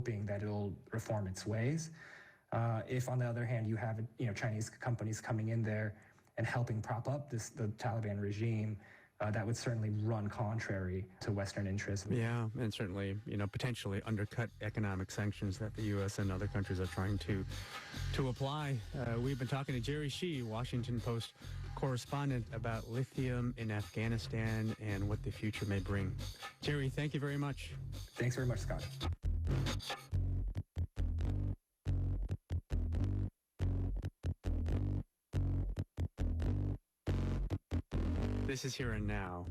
hoping that it'll reform its ways. If, on the other hand, you have Chinese companies coming in there and helping prop up the Taliban regime, that would certainly run contrary to Western interests. Yeah, and certainly, potentially undercut economic sanctions that the U.S. and other countries are trying to apply. We've been talking to Jerry Shi, Washington Post correspondent, about lithium in Afghanistan and what the future may bring. Jerry, thank you very much. Thanks very much, Scott. This is Here and Now.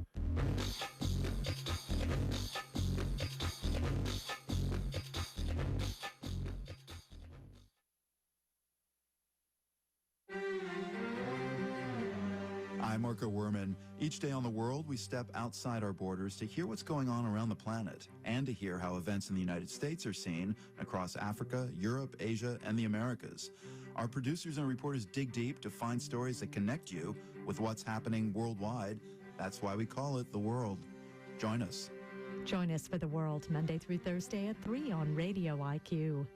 I'm Marco Werman. Each day on The World, we step outside our borders to hear what's going on around the planet and to hear how events in the United States are seen across Africa, Europe, Asia, and the Americas. Our producers and reporters dig deep to find stories that connect you with what's happening worldwide. That's why we call it The World. Join us. Join us for The World, Monday through Thursday at 3 on Radio IQ.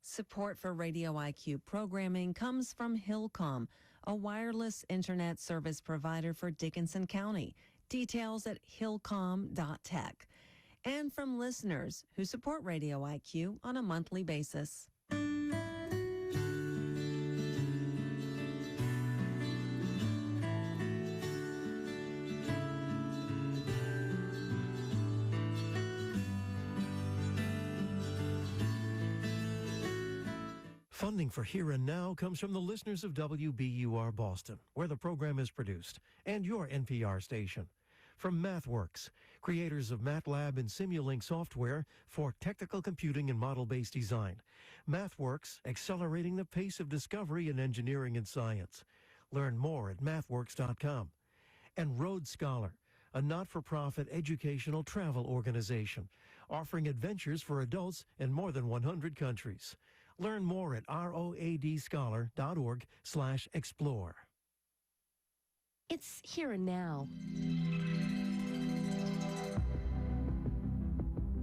Support for Radio IQ programming comes from Hillcom, a wireless internet service provider for Dickinson County. Details at hillcom.tech. And from listeners who support Radio IQ on a monthly basis. Funding for Here and Now comes from the listeners of WBUR Boston, where the program is produced, and your NPR station. From MathWorks, creators of MATLAB and Simulink software for technical computing and model-based design. MathWorks, accelerating the pace of discovery in engineering and science. Learn more at mathworks.com. And Rhodes Scholar, a not-for-profit educational travel organization, offering adventures for adults in more than 100 countries. Learn more at roadscholar.org/explore. It's Here and Now.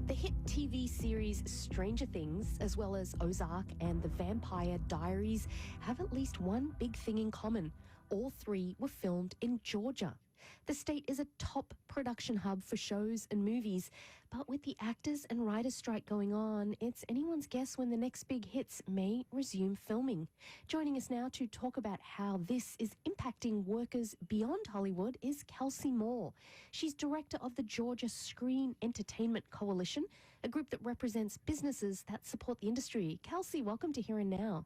The hit TV series Stranger Things, as well as Ozark and The Vampire Diaries, have at least one big thing in common. All three were filmed in Georgia. The state is a top production hub for shows and movies, but with the actors and writers strike going on, it's anyone's guess when the next big hits may resume filming. Joining us now to talk about how this is impacting workers beyond Hollywood is Kelsey Moore. She's director of the Georgia Screen Entertainment Coalition, a group that represents businesses that support the industry. Kelsey, welcome to Here and Now.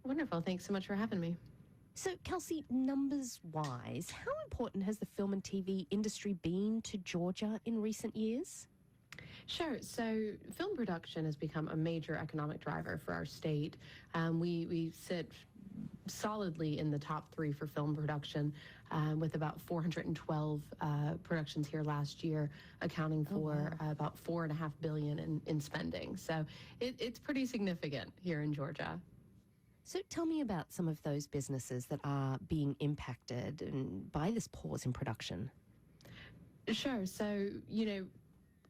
Wonderful. Thanks so much for having me. So, Kelsey, numbers-wise, how important has the film and TV industry been to Georgia in recent years? Sure. So film production has become a major economic driver for our state. We sit solidly in the top three for film production, with about 412 productions here last year, accounting for about $4.5 billion in spending. So it's pretty significant here in Georgia. So tell me about some of those businesses that are being impacted by this pause in production. Sure. So,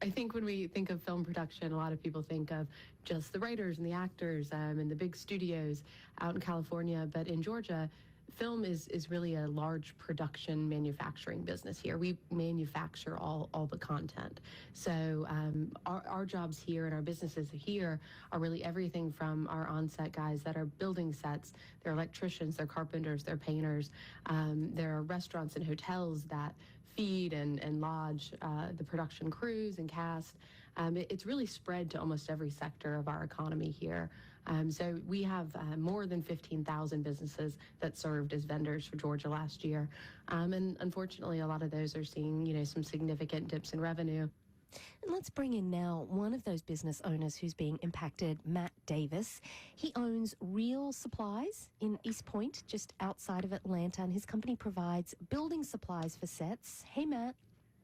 I think when we think of film production, a lot of people think of just the writers and the actors and the big studios out in California. But in Georgia, film is really a large production manufacturing business here. We manufacture all the content. So our jobs here and our businesses here are really everything from our on-set guys that are building sets. They're electricians, they're carpenters, they're painters. There are restaurants and hotels that feed and lodge the production crews and cast. It's really spread to almost every sector of our economy here. So we have more than 15,000 businesses that served as vendors for Georgia last year. And unfortunately, a lot of those are seeing, some significant dips in revenue. And let's bring in now one of those business owners who's being impacted, Matt Davis. He owns Real Supplies in East Point, just outside of Atlanta, and his company provides building supplies for sets. Hey, Matt.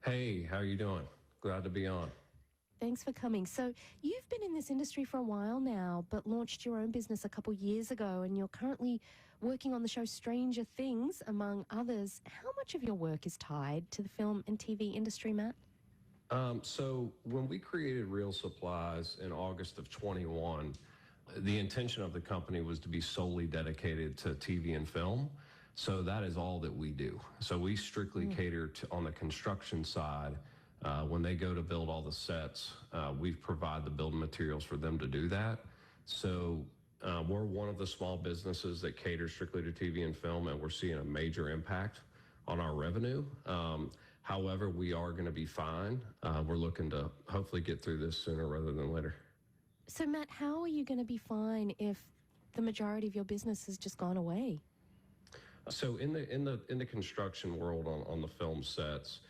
Hey, how are you doing? Glad to be on. Thanks for coming. So you've been in this industry for a while now, but launched your own business a couple years ago, and you're currently working on the show Stranger Things, among others. How much of your work is tied to the film and TV industry, Matt? So when we created Real Supplies in August of 21, the intention of the company was to be solely dedicated to TV and film. So that is all that we do. So we strictly cater to on the construction side. When they go to build all the sets, we provide the building materials for them to do that. So we're one of the small businesses that cater strictly to TV and film, and we're seeing a major impact on our revenue. However, we are going to be fine. We're looking to hopefully get through this sooner rather than later. So, Matt, how are you going to be fine if the majority of your business has just gone away? So in the construction world on the film sets,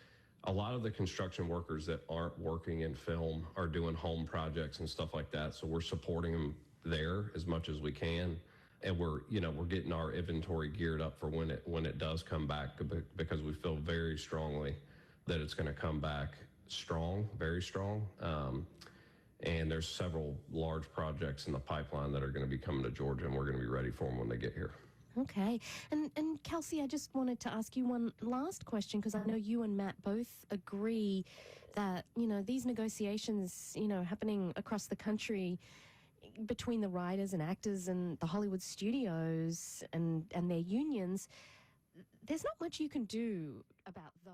a lot of the construction workers that aren't working in film are doing home projects and stuff like that. So we're supporting them there as much as we can, and we're getting our inventory geared up for when it does come back, because we feel very strongly that it's going to come back strong, very strong. And there's several large projects in the pipeline that are going to be coming to Georgia, and we're going to be ready for them when they get here. Okay. And Kelsey, I just wanted to ask you one last question, because I know you and Matt both agree that, these negotiations, happening across the country between the writers and actors and the Hollywood studios and their unions, there's not much you can do about those.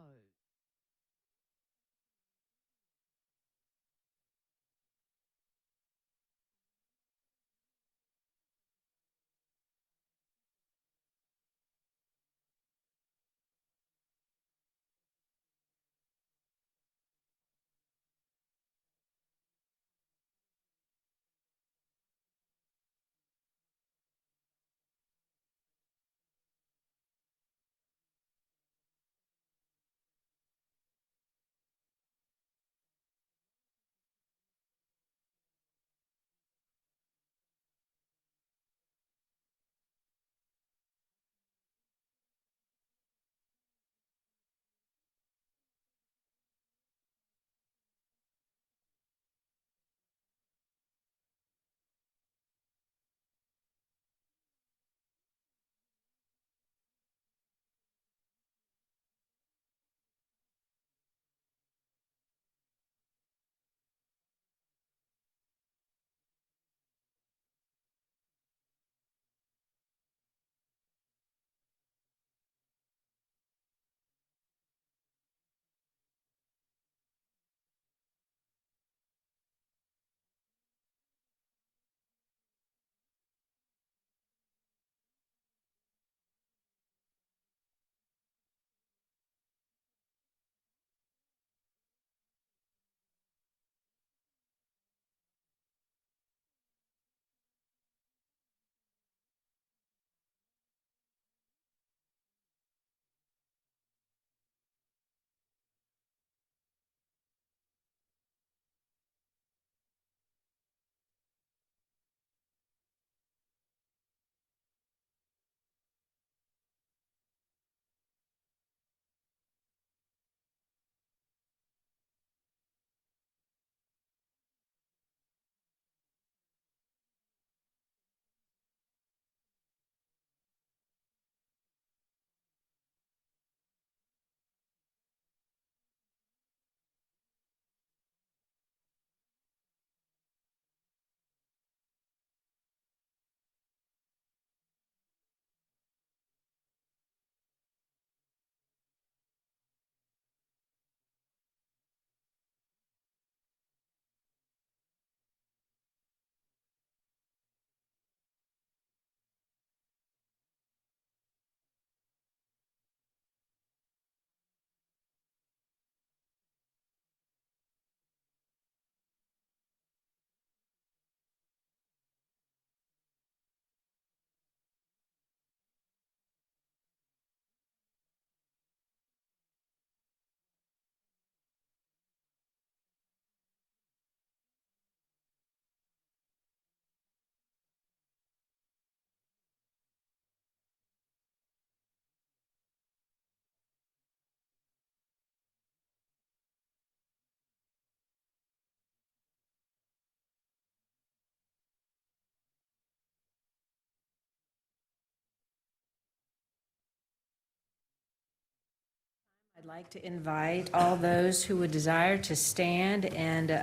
I'd like to invite all those who would desire to stand and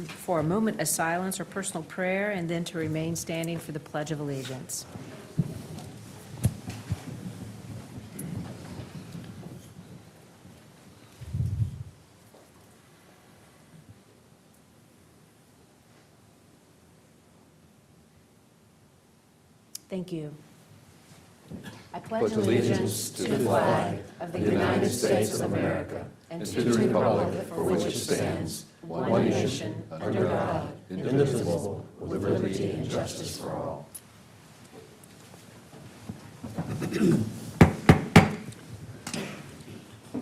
for a moment of silence or personal prayer, and then to remain standing for the Pledge of Allegiance. Thank you. I pledge allegiance to the flag of the United States of America and to the republic for which it stands, one nation, under God, indivisible, with liberty and justice for all.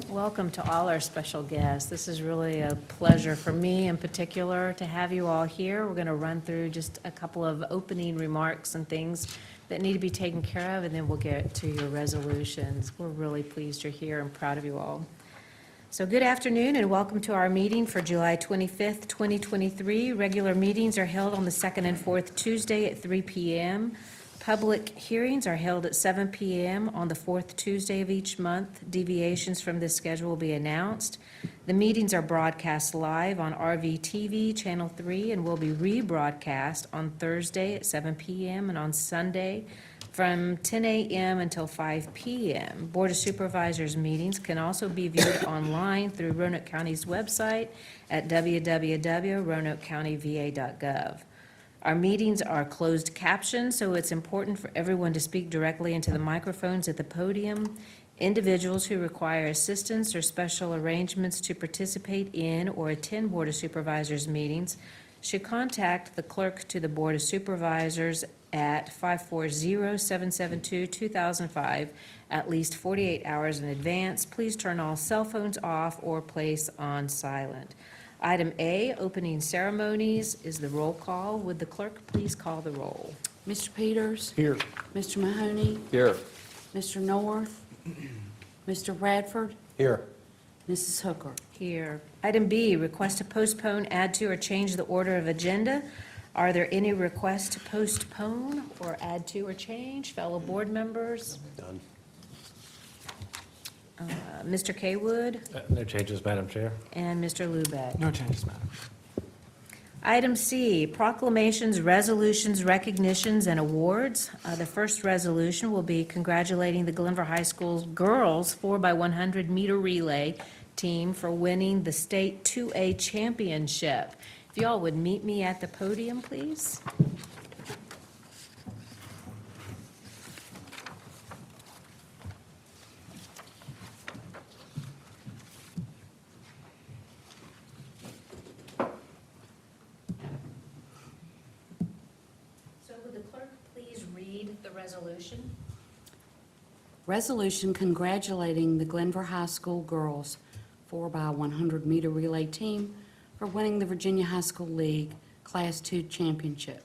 Welcome to all our special guests. This is really a pleasure for me in particular to have you all here. We're going to run through just a couple of opening remarks and things that need to be taken care of, and then we'll get to your resolutions. We're really pleased you're here and proud of you all. So good afternoon and welcome to our meeting for July 25th, 2023. Regular meetings are held on the second and fourth Tuesday at 3 p.m. Public hearings are held at 7 p.m. on the fourth Tuesday of each month. Deviations from this schedule will be announced. The meetings are broadcast live on RVTV Channel 3 and will be rebroadcast on Thursday at 7 p.m. and on Sunday from 10 a.m. until 5 p.m. Board of Supervisors meetings can also be viewed online through Roanoke County's website at www.roanokecountyva.gov. Our meetings are closed captioned, so it's important for everyone to speak directly into the microphones at the podium. Individuals who require assistance or special arrangements to participate in or attend Board of Supervisors meetings should contact the clerk to the Board of Supervisors at 540-772-2005 at least 48 hours in advance. Please turn all cell phones off or place on silent. Item A, opening ceremonies, is the roll call. Would the clerk please call the roll? Mr. Peters? Here. Mr. Mahoney? Here. Mr. North? Mr. Bradford? Here. Mrs. Hooker? Here. Item B, request to postpone, add to, or change the order of agenda. Are there any requests to postpone or add to or change, fellow board members? Done. Mr. Kaywood No changes, Madam Chair. and Mr. Lubeck. No changes, Madam. Item C, proclamations, resolutions, recognitions, and awards. The first resolution will be congratulating the Glenver High School girls 4x100 meter relay team for winning the state 2A championship. If y'all would meet me at the podium, please. Resolution. Resolution congratulating the Glenver High School girls 4x100 meter relay team for winning the Virginia High School League Class II championship.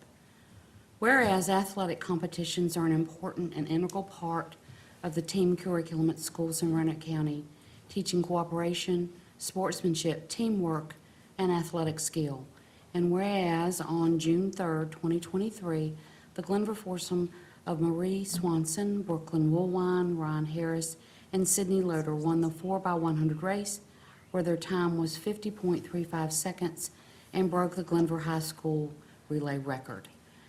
Whereas athletic competitions are an important and integral part of the team curriculum at schools in Roanoke County, teaching cooperation, sportsmanship, teamwork, and athletic skill. And whereas on June 3rd, 2023, the Glenver foursome of Marie Swanson, Brooklyn Woolwine, Ryan Harris, and Sydney Loader won the 4x100 race, where their time was 50.35 seconds and broke the Glenver High School relay record.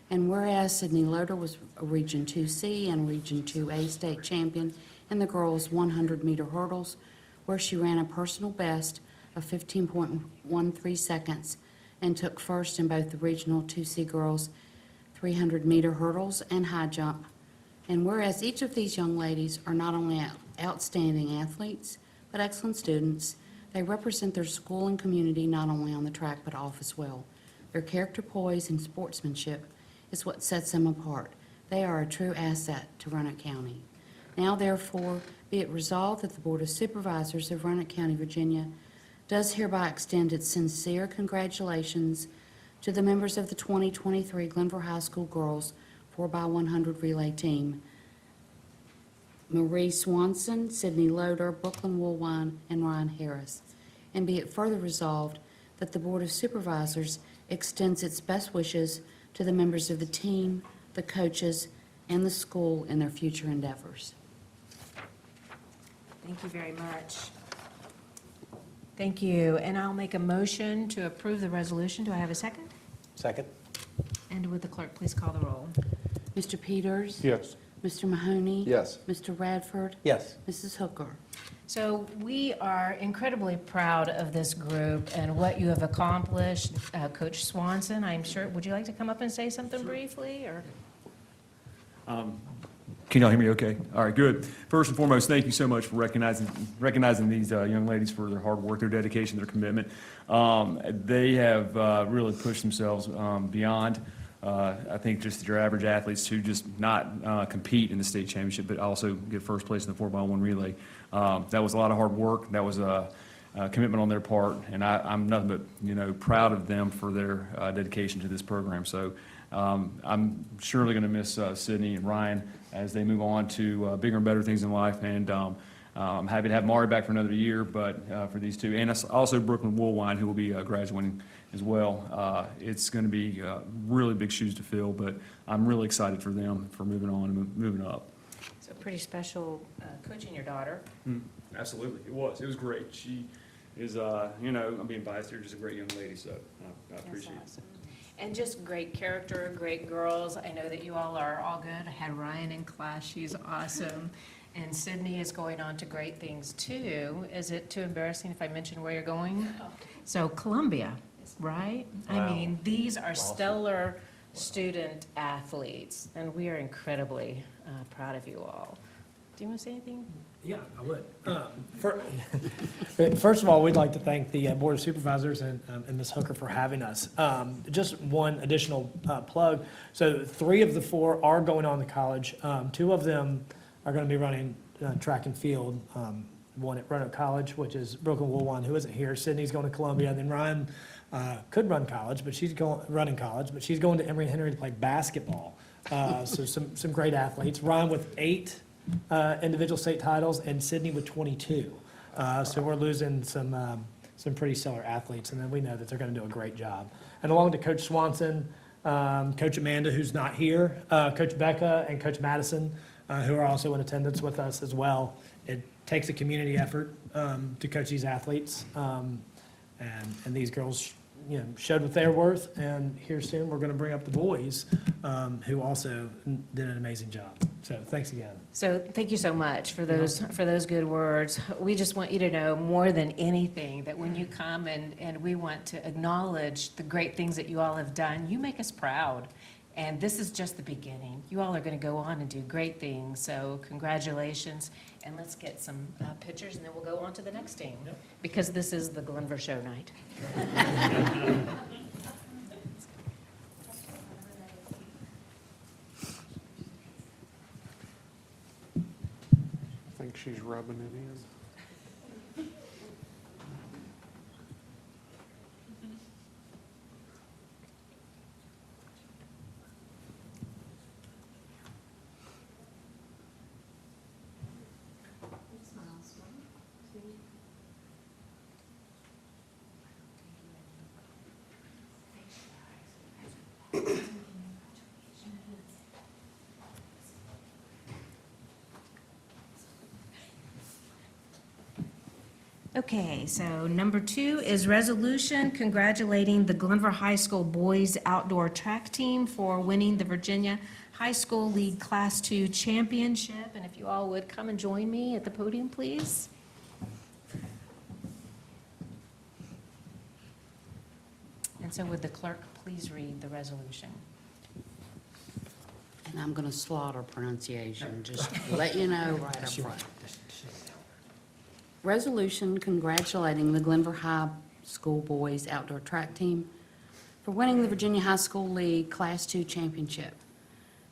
And whereas Sydney Loader was a Region 2C and Region 2A state champion in the girls' 100-meter hurdles, where she ran a personal best of 15.13 seconds and took first in both the Regional 2C girls' 300-meter hurdles and high jump. And whereas each of these young ladies are not only outstanding athletes, but excellent students, they represent their school and community not only on the track but off as well. Their character, poise, and sportsmanship is what sets them apart. They are a true asset to Roanoke County. Now, therefore, be it resolved that the Board of Supervisors of Roanoke County, Virginia, does hereby extend its sincere congratulations to the members of the 2023 Glenver High School girls 4x100 relay team, Marie Swanson, Sydney Loader, Brooklyn Woolwine, and Ryan Harris. And be it further resolved that the Board of Supervisors extends its best wishes to the members of the team, the coaches, and the school in their future endeavors. Thank you very much. Thank you. And I'll make a motion to approve the resolution. Do I have a second? Second? And would the clerk please call the roll? Mr. Peters? Yes. Mr. Mahoney? Yes. Mr. Radford? Yes. Mrs. Hooker? So we are incredibly proud of this group and what you have accomplished. Coach Swanson, I'm sure, would you like to come up and say something briefly, or? Can y'all hear me okay? All right, good. First and foremost, thank you so much for recognizing these young ladies for their hard work, their dedication, their commitment. They have really pushed themselves beyond, I think, just your average athletes to just not compete in the state championship, but also get first place in the 4x1 relay. That was a lot of hard work. That was a commitment on their part, and I'm nothing but, proud of them for their dedication to this program. So I'm surely going to miss Sydney and Ryan as they move on to bigger and better things in life. And I'm happy to have Mari back for another year, but for these two. And also Brooklyn Woolwine, who will be graduating as well. It's going to be really big shoes to fill, but I'm really excited for them for moving on and moving up. So pretty special coaching your daughter. Absolutely. It was great. She is, I'm being biased here, just a great young lady, so I appreciate it. Awesome. And just great character, great girls. I know that you all are all good. I had Ryan in class. She's awesome. And Sydney is going on to great things too. Is it too embarrassing if I mention where you're going? So Columbia, right? I mean, these are stellar student athletes, and we are incredibly proud of you all. Do you want to say anything? Yeah, I would. First of all, we'd like to thank the Board of Supervisors and Ms. Hooker for having us. Just one additional plug. So 3 of the 4 are going on to college. 2 of them are going to be running track and field. One at Roanoke College, which is Brooklyn Woolwine, who isn't here. Sydney's going to Columbia. And then Ryan could run college, but she's running college, but she's going to Emory-Henry to play basketball. So some great athletes. Ryan with 8 individual state titles, and Sydney with 22. So we're losing some pretty stellar athletes, and then we know that they're going to do a great job. And along to Coach Swanson, Coach Amanda, who's not here, Coach Becca, and Coach Madison, who are also in attendance with us as well. It takes a community effort to coach these athletes, and these girls showed what they're worth, and here soon we're going to bring up the boys who also did an amazing job. So thanks again. So thank you so much for those good words. We just want you to know more than anything that when you come and we want to acknowledge the great things that you all have done, you make us proud. And this is just the beginning. You all are going to go on and do great things. So congratulations. And let's get some pictures, and then we'll go on to the next team. Because this is the Glenver Show night. I think she's rubbing it in. Okay, so number 2 is resolution congratulating the Glenver High School Boys Outdoor Track Team for winning the Virginia High School League Class 2 Championship. And if you all would come and join me at the podium, please. And so would the clerk please read the resolution? And I'm going to slaughter pronunciation, just to let you know right up front. Resolution congratulating the Glenver High School Boys Outdoor Track Team for winning the Virginia High School League Class 2 Championship.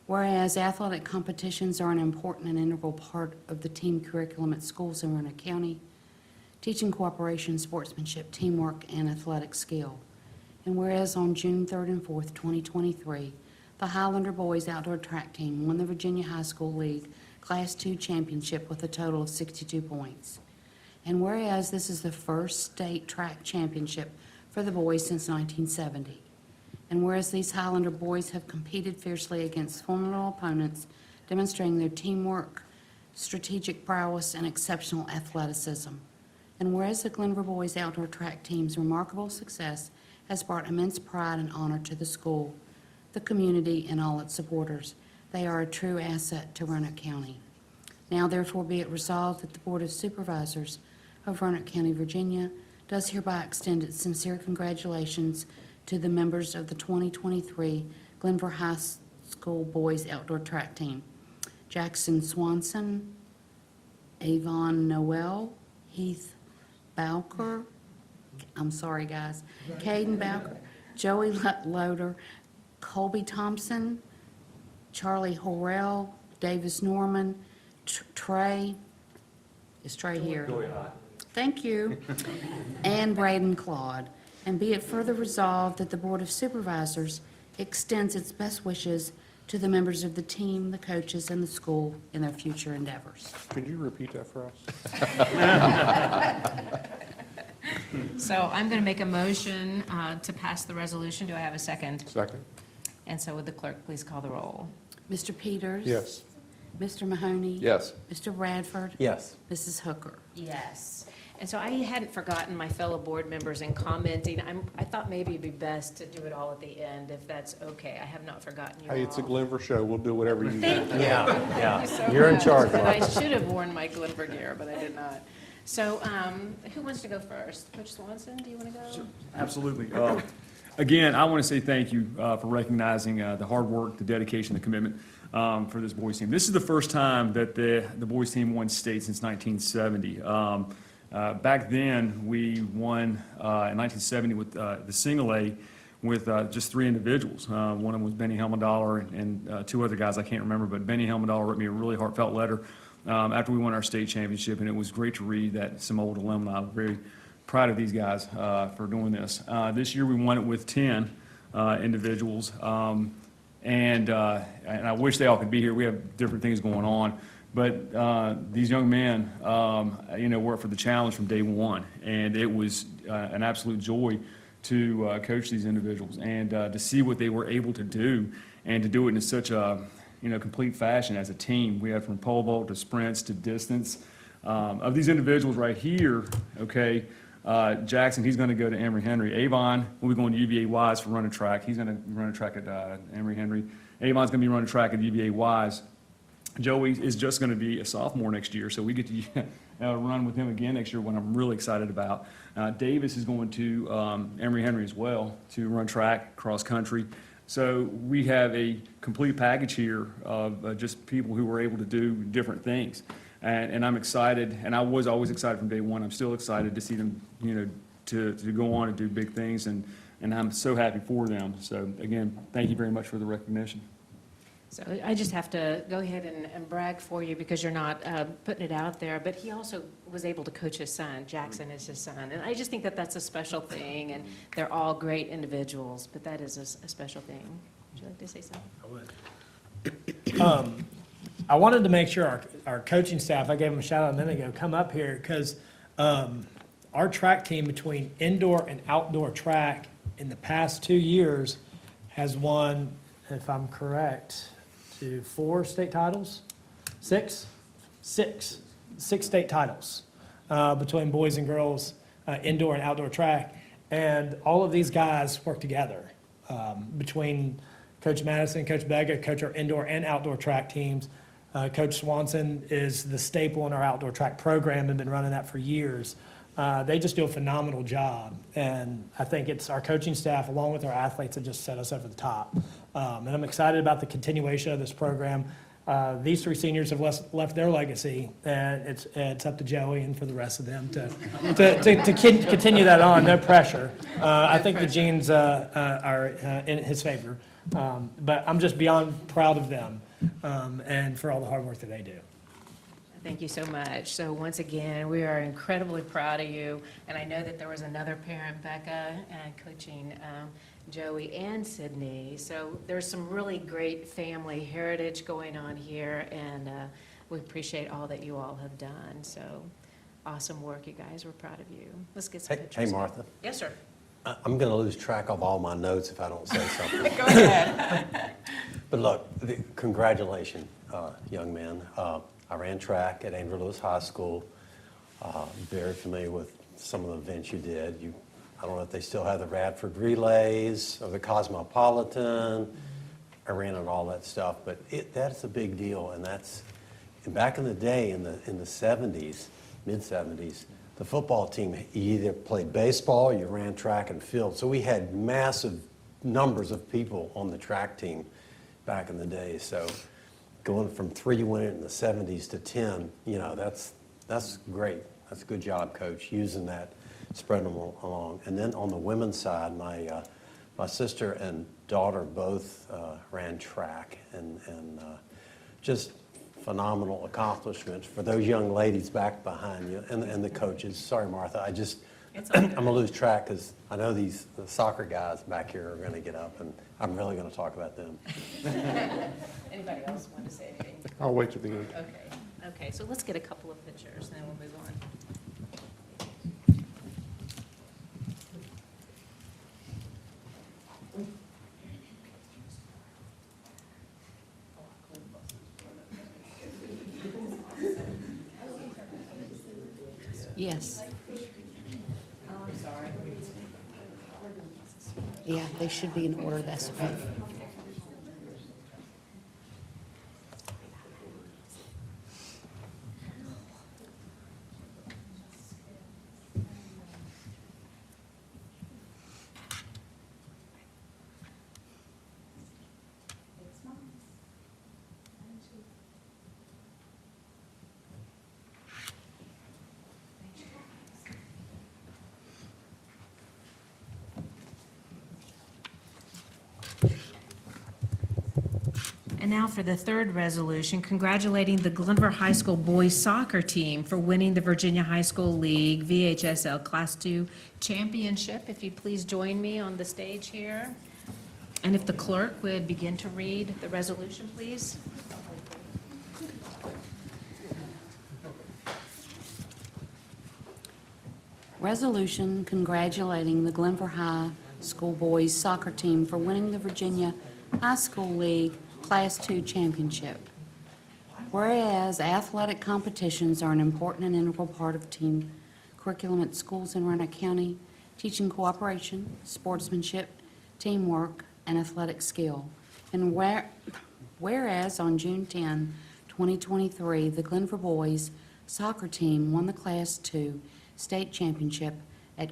Whereas athletic competitions are an important and integral part of the team curriculum at schools in Roanoke County, teaching cooperation, sportsmanship, teamwork, and athletic skill. And whereas on June 3rd and 4th, 2023, the Highlander Boys Outdoor Track Team won the Virginia High School League Class 2 Championship with a total of 62 points. And whereas this is the first state track championship for the boys since 1970. And whereas these Highlander boys have competed fiercely against formidable opponents, demonstrating their teamwork, strategic prowess, and exceptional athleticism. And whereas the Glenver Boys Outdoor Track Team's remarkable success has brought immense pride and honor to the school, the community, and all its supporters, they are a true asset to Roanoke County. Now therefore be it resolved that the Board of Supervisors of Roanoke County, Virginia, does hereby extend its sincere congratulations to the members of the 2023 Glenver High School Boys Outdoor Track Team: Jackson Swanson, Avon Noel, Heath Bowker, I'm sorry guys, Caden Bowker, Joey Loader, Colby Thompson, Charlie Horrell, Davis Norman, Trey, is Trey here? Thank you. And Braden Claude. And be it further resolved that the Board of Supervisors extends its best wishes to the members of the team, the coaches, and the school in their future endeavors. Could you repeat that for us? So I'm going to make a motion to pass the resolution. Do I have a second? Second. And so would the clerk please call the roll? Mr. Peters? Yes. Mr. Mahoney? Yes. Mr. Bradford? Yes. Mrs. Hooker? Yes. And so I hadn't forgotten my fellow board members in commenting. I thought maybe it'd be best to do it all at the end, if that's okay. I have not forgotten you all. Hey, it's a Glenver show. We'll do whatever you need. Thank you. Yeah. Thank you so You're in much. charge, And I Martha. should have worn my Glenver gear, but I did not. So who wants to go first? Coach Swanson, do you want to go? Absolutely. Again, I want to say thank you for recognizing the hard work, the dedication, the commitment for this boys team. This is the first time that the boys team won state since 1970. Back then, we won in 1970 with the single A with just 3 individuals. One of them was Benny Helmendollar and 2 other guys I can't remember, but Benny Helmendollar wrote me a really heartfelt letter after we won our state championship, and it was great to read that some old alumni. I'm very proud of these guys for doing this. This year we won it with 10 individuals, and I wish they all could be here. We have different things going on, but these young men, were up for the challenge from day one, and it was an absolute joy to coach these individuals and to see what they were able to do, and to do it in such a complete fashion as a team. We have from pole vault to sprints to distance. Of these individuals right here, okay, Jackson, he's going to go to Emory Henry. Avon will be going to UVA Wise for running track. He's going to run a track at Emory Henry. Avon's going to be running track at UVA Wise. Joey is just going to be a sophomore next year, so we get to run with him again next year, what I'm really excited about. Davis is going to Emory Henry as well to run track, cross country. So we have a complete package here of just people who were able to do different things. And I'm excited, and I was always excited from day one. I'm still excited to see them, to go on and do big things, and I'm so happy for them. So again, thank you very much for the recognition. So I just have to go ahead and brag for you, because you're not putting it out there, but he also was able to coach his son. Jackson is his son. And I just think that that's a special thing, and they're all great individuals, but that is a special thing. Would you like to say something? I would. I wanted to make sure our coaching staff, I gave them a shout out a minute ago, come up here, because our track team, between indoor and outdoor track, in the past 2 years has won, if I'm correct, 4 state titles? 6 state titles between boys and girls, indoor and outdoor track. And all of these guys work together between Coach Madison, Coach Bega, coach our indoor and outdoor track teams. Coach Swanson is the staple in our outdoor track program and been running that for years. They just do a phenomenal job, and I think it's our coaching staff along with our athletes that just set us over the top. And I'm excited about the continuation of this program. These 3 seniors have left their legacy, and it's up to Joey and for the rest of them to continue that on. No pressure. I think the genes are in his favor, but I'm just beyond proud of them and for all the hard work that they do. Thank you so much. So once again, we are incredibly proud of you. And I know that there was another parent, Becca, coaching Joey and Sydney. So there's some really great family heritage going on here, and we appreciate all that you all have done. So awesome work, you guys. We're proud of you. Let's get some pictures. Hey, Martha. Yes, sir. I'm going to lose track of all my notes if I don't say something. Go ahead. But look, congratulations, young men. I ran track at Andrew Lewis High School. Very familiar with some of the events you did. I don't know if they still have the Radford Relays or the Cosmopolitan. I ran on all that stuff, but that's a big deal, and back in the day, in the 70s, mid-70s, the football team, you either played baseball or you ran track and field. So we had massive numbers of people on the track team back in the day. So going from 3 to win it in the 70s to 10, that's great. That's a good job, Coach, using that, spreading them along. And then on the women's side, my sister and daughter both ran track, and just phenomenal accomplishments for those young ladies back behind you and the coaches. Sorry, Martha, I'm gonna lose track because I know the soccer guys back here are gonna get up, and I'm really gonna talk about them. Anybody else want to say anything? I'll wait till the end. Okay, so let's get a couple of pictures, and then we'll move on. Yes. Yeah, they should be in order, that's okay. And now for the third resolution, congratulating the Glenver High School boys soccer team for winning the Virginia High School League VHSL Class II Championship. If you'd please join me on the stage here. And if the clerk would begin to read the resolution, please. Resolution congratulating the Glenver High School boys soccer team for winning the Virginia High School League Class II Championship. Whereas athletic competitions are an important and integral part of team curriculum at schools in Roanoke County, teaching cooperation, sportsmanship, teamwork, and athletic skill. And whereas on June 10, 2023, the Glenver boys soccer team won the Class II state championship at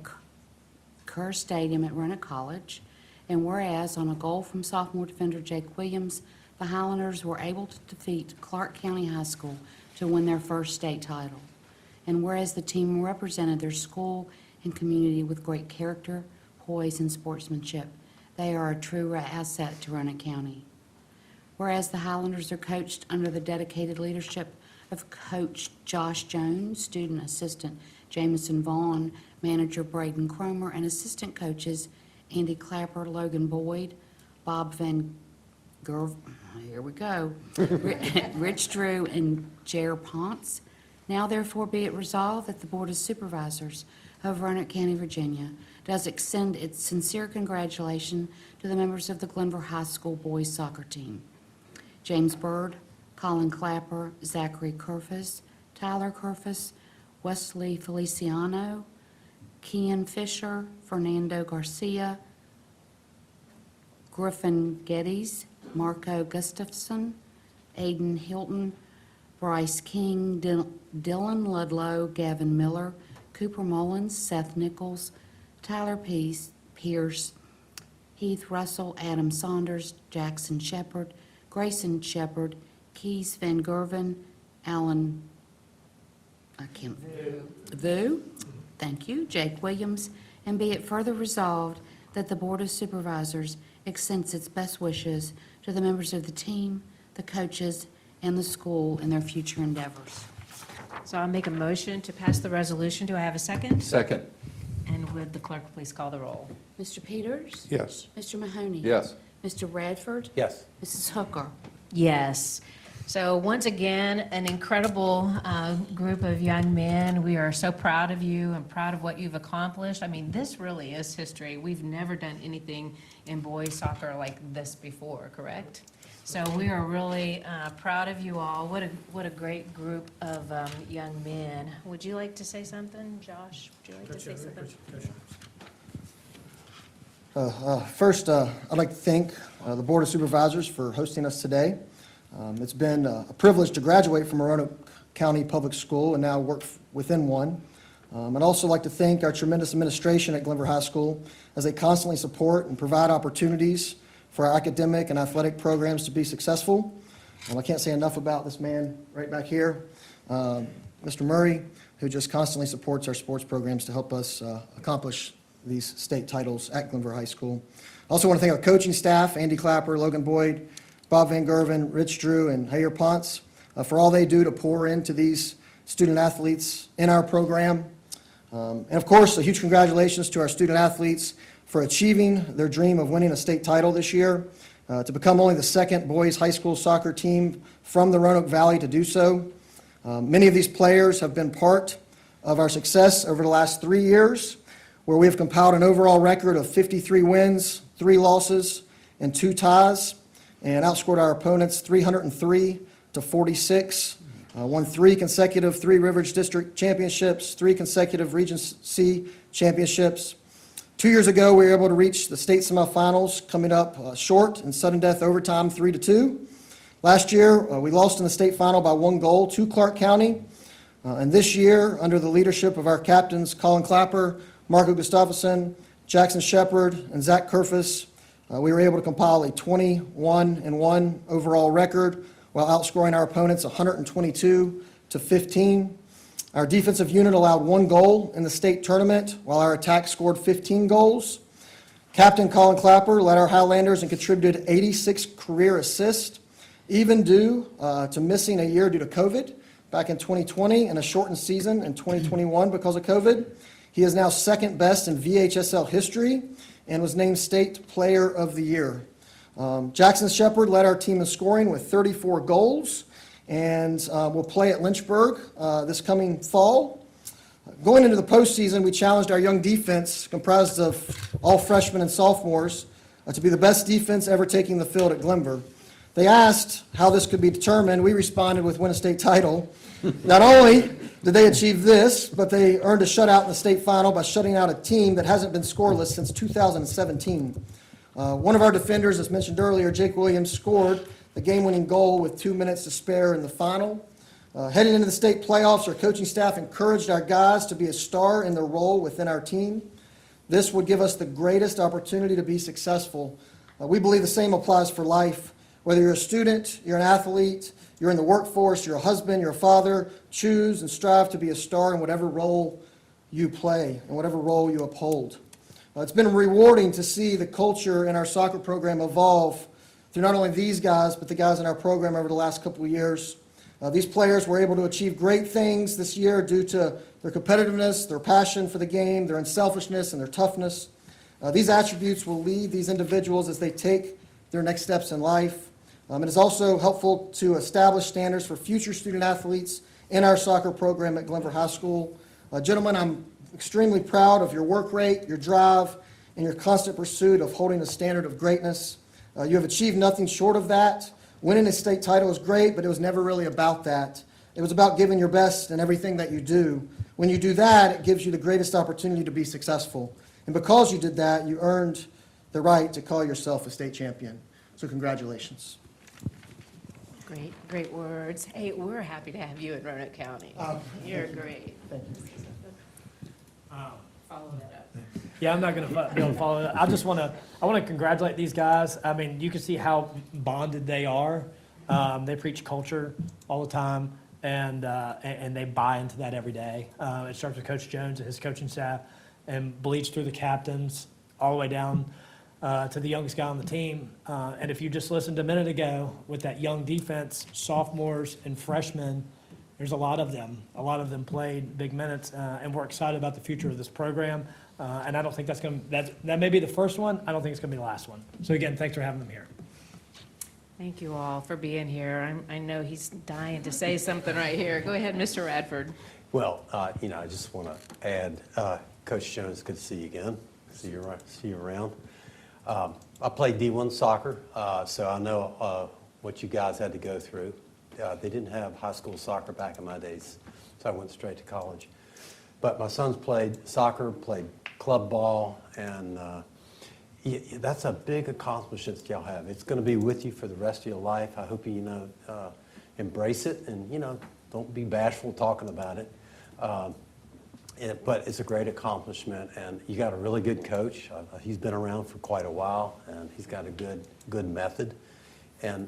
Kerr Stadium at Roanoke College. And whereas on a goal from sophomore defender Jake Williams, the Highlanders were able to defeat Clark County High School to win their first state title. And whereas the team represented their school and community with great character, poise, and sportsmanship, they are a true asset to Roanoke County. Whereas the Highlanders are coached under the dedicated leadership of Coach Josh Jones, student assistant Jamison Vaughn, manager Braden Cromer, and assistant coaches Andy Clapper, Logan Boyd, Bob Van Gerv, here we go, Rich Drew, and Jer Ponce. Now therefore be it resolved that the Board of Supervisors of Roanoke County, Virginia, does extend its sincere congratulations to the members of the Glenver High School boys soccer team. James Bird, Colin Clapper, Zachary Kerfus, Tyler Kerfus, Wesley Feliciano, Kian Fisher, Fernando Garcia, Griffin Geddes, Marco Gustafson, Aiden Hilton, Bryce King, Dylan Ludlow, Gavin Miller, Cooper Mullins, Seth Nichols, Tyler Pierce, Heath Russell, Adam Saunders, Jackson Shepard, Grayson Shepard, Keys Van Gerven, Alan, Vu, thank you, Jake Williams, and be it further resolved that the Board of Supervisors extends its best wishes to the members of the team, the coaches, and the school in their future endeavors. So I'll make a motion to pass the resolution. Do I have a second? Second. And would the clerk please call the roll? Mr. Peters? Yes. Mr. Mahoney? Yes. Mr. Radford? Yes. Mrs. Hooker? Yes. So once again, an incredible group of young men. We are so proud of you and proud of what you've accomplished. I mean, this really is history. We've never done anything in boys soccer like this before, correct? So we are really proud of you all. What a great group of young men. Would you like to say something, Josh? Would you like to say something? First, I'd like to thank the Board of Supervisors for hosting us today. It's been a privilege to graduate from Roanoke County Public School and now work within one. I'd also like to thank our tremendous administration at Glenver High School as they constantly support and provide opportunities for our academic and athletic programs to be successful. I can't say enough about this man right back here, Mr. Murray, who just constantly supports our sports programs to help us accomplish these state titles at Glenver High School. I also want to thank our coaching staff, Andy Clapper, Logan Boyd, Bob Van Gerven, Rich Drew, and Hayer Ponce, for all they do to pour into these student athletes in our program. And of course, a huge congratulations to our student athletes for achieving their dream of winning a state title this year, to become only the second boys high school soccer team from the Roanoke Valley to do so. Many of these players have been part of our success over the last 3 years, where we have compiled an overall record of 53 wins, 3 losses, and 2 ties, and outscored our opponents 303 to 46. Won 3 consecutive Three Rivers District championships, 3 consecutive Region C championships. 2 years ago, we were able to reach the state semifinals, coming up short in sudden death overtime, 3-2. Last year, we lost in the state final by 1 goal to Clark County. And this year, under the leadership of our captains, Colin Clapper, Marco Gustafsson, Jackson Shepard, and Zach Kerfus, we were able to compile a 21-1 overall record while outscoring our opponents 122 to 15. Our defensive unit allowed 1 goal in the state tournament, while our attack scored 15 goals. Captain Colin Clapper led our Highlanders and contributed 86 career assists, even due to missing a year due to COVID back in 2020 and a shortened season in 2021 because of COVID. He is now second best in VHSL history and was named State Player of the Year. Jackson Shepard led our team in scoring with 34 goals and will play at Lynchburg this coming fall. Going into the postseason, we challenged our young defense, comprised of all freshmen and sophomores, to be the best defense ever taking the field at Glenver. They asked how this could be determined. We responded with win a state title. Not only did they achieve this, but they earned a shutout in the state final by shutting out a team that hasn't been scoreless since 2017. One of our defenders, as mentioned earlier, Jake Williams, scored the game-winning goal with 2 minutes to spare in the final. Heading into the state playoffs, our coaching staff encouraged our guys to be a star in their role within our team. This would give us the greatest opportunity to be successful. We believe the same applies for life. Whether you're a student, you're an athlete, you're in the workforce, you're a husband, you're a father, choose and strive to be a star in whatever role you play and whatever role you uphold. It's been rewarding to see the culture in our soccer program evolve through not only these guys, but the guys in our program over the last couple of years. These players were able to achieve great things this year due to their competitiveness, their passion for the game, their unselfishness, and their toughness. These attributes will lead these individuals as they take their next steps in life. It is also helpful to establish standards for future student athletes in our soccer program at Glenver High School. Gentlemen, I'm extremely proud of your work rate, your drive, and your constant pursuit of holding a standard of greatness. You have achieved nothing short of that. Winning a state title is great, but it was never really about that. It was about giving your best in everything that you do. When you do that, it gives you the greatest opportunity to be successful. And because you did that, you earned the right to call yourself a state champion. So congratulations. Great words. Hey, we're happy to have you in Roanoke County. You're great. Follow that up. Yeah, I'm not going to be able to follow that. I want to congratulate these guys. I mean, you can see how bonded they are. They preach culture all the time, and they buy into that every day. It starts with Coach Jones and his coaching staff, and bleeds through the captains all the way down to the youngest guy on the team. And if you just listened a minute ago with that young defense, sophomores and freshmen, there's a lot of them. A lot of them played big minutes, and we're excited about the future of this program. And I don't think that may be the first one. I don't think it's going to be the last one. So again, thanks for having them here. Thank you all for being here. I know he's dying to say something right here. Go ahead, Mr. Radford. Well, I just want to add, Coach Jones, good to see you again. See you around. I played D1 soccer, so I know what you guys had to go through. They didn't have high school soccer back in my days, so I went straight to college. But my sons played soccer, played club ball, and that's a big accomplishment that y'all have. It's going to be with you for the rest of your life. I hope you embrace it and, don't be bashful talking about it. But it's a great accomplishment, and you got a really good coach. He's been around for quite a while, and he's got a good method. And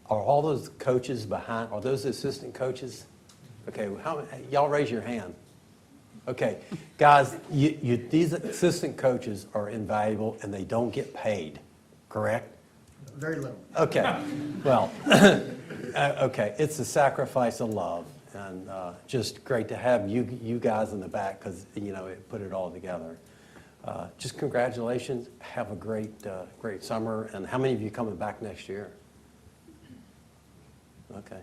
are all those coaches behind, are those assistant coaches? Okay, y'all raise your hand. Okay, guys, these assistant coaches are invaluable, and they don't get paid, correct? Very little. Okay, well, okay, it's a sacrifice of love, and just great to have you guys in the back, because it put it all together. Just congratulations. Have a great summer. And how many of you coming back next year? Okay.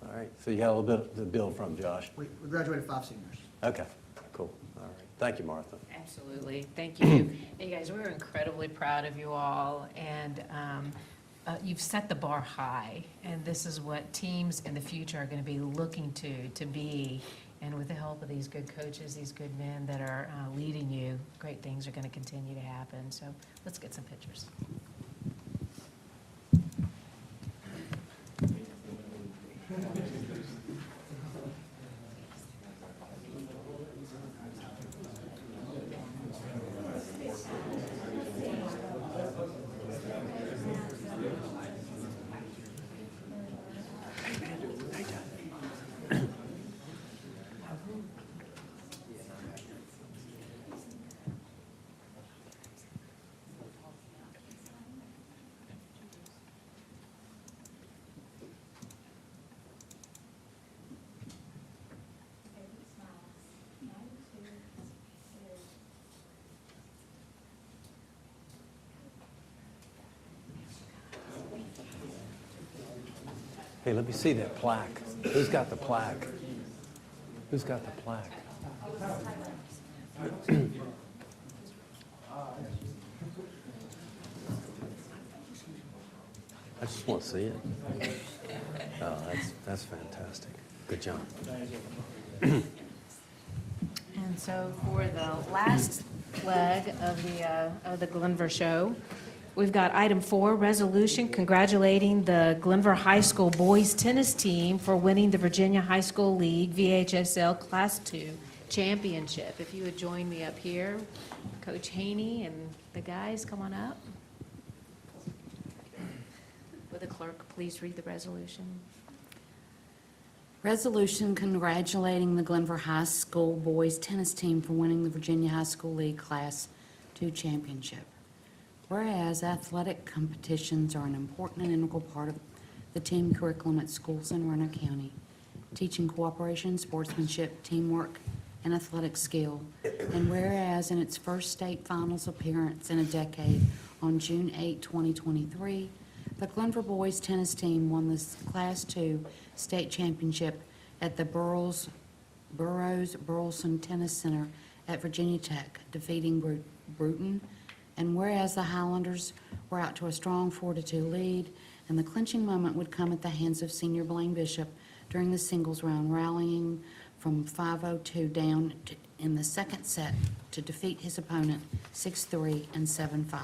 All right. So you got a little bit to build from, Josh. We graduated 5 seniors. Okay. Cool. All right. Thank you, Martha. Absolutely. Thank you. Hey, guys, we're incredibly proud of you all, and you've set the bar high, and this is what teams in the future are going to be looking to be. And with the help of these good coaches, these good men that are leading you, great things are going to continue to happen. So let's get some pictures. Hey, let me see that plaque. Who's got the plaque? Who's got the plaque? I just want to see it. Oh, that's fantastic. Good job. And so for the last leg of the Glenvar show, we've got item 4, resolution congratulating the Glenvar High School boys tennis team for winning the Virginia High School League VHSL Class 2 championship. If you would join me up here, Coach Haney and the guys, come on up. Would the clerk please read the resolution? Resolution congratulating the Glenvar High School boys tennis team for winning the Virginia High School League Class 2 championship. Whereas athletic competitions are an important and integral part of the team curriculum at schools in Roanoke County, teaching cooperation, sportsmanship, teamwork, and athletic skill. And whereas in its first state finals appearance in a decade on June 8, 2023, the Glenvar boys tennis team won the Class 2 state championship at the Burroughs Burleson Tennis Center at Virginia Tech, defeating Bruton. And whereas the Highlanders were out to a strong 4-2 lead, and the clinching moment would come at the hands of senior Blaine Bishop during the singles round, rallying from 5-0-2 down in the second set to defeat his opponent 6-3 and 7-5.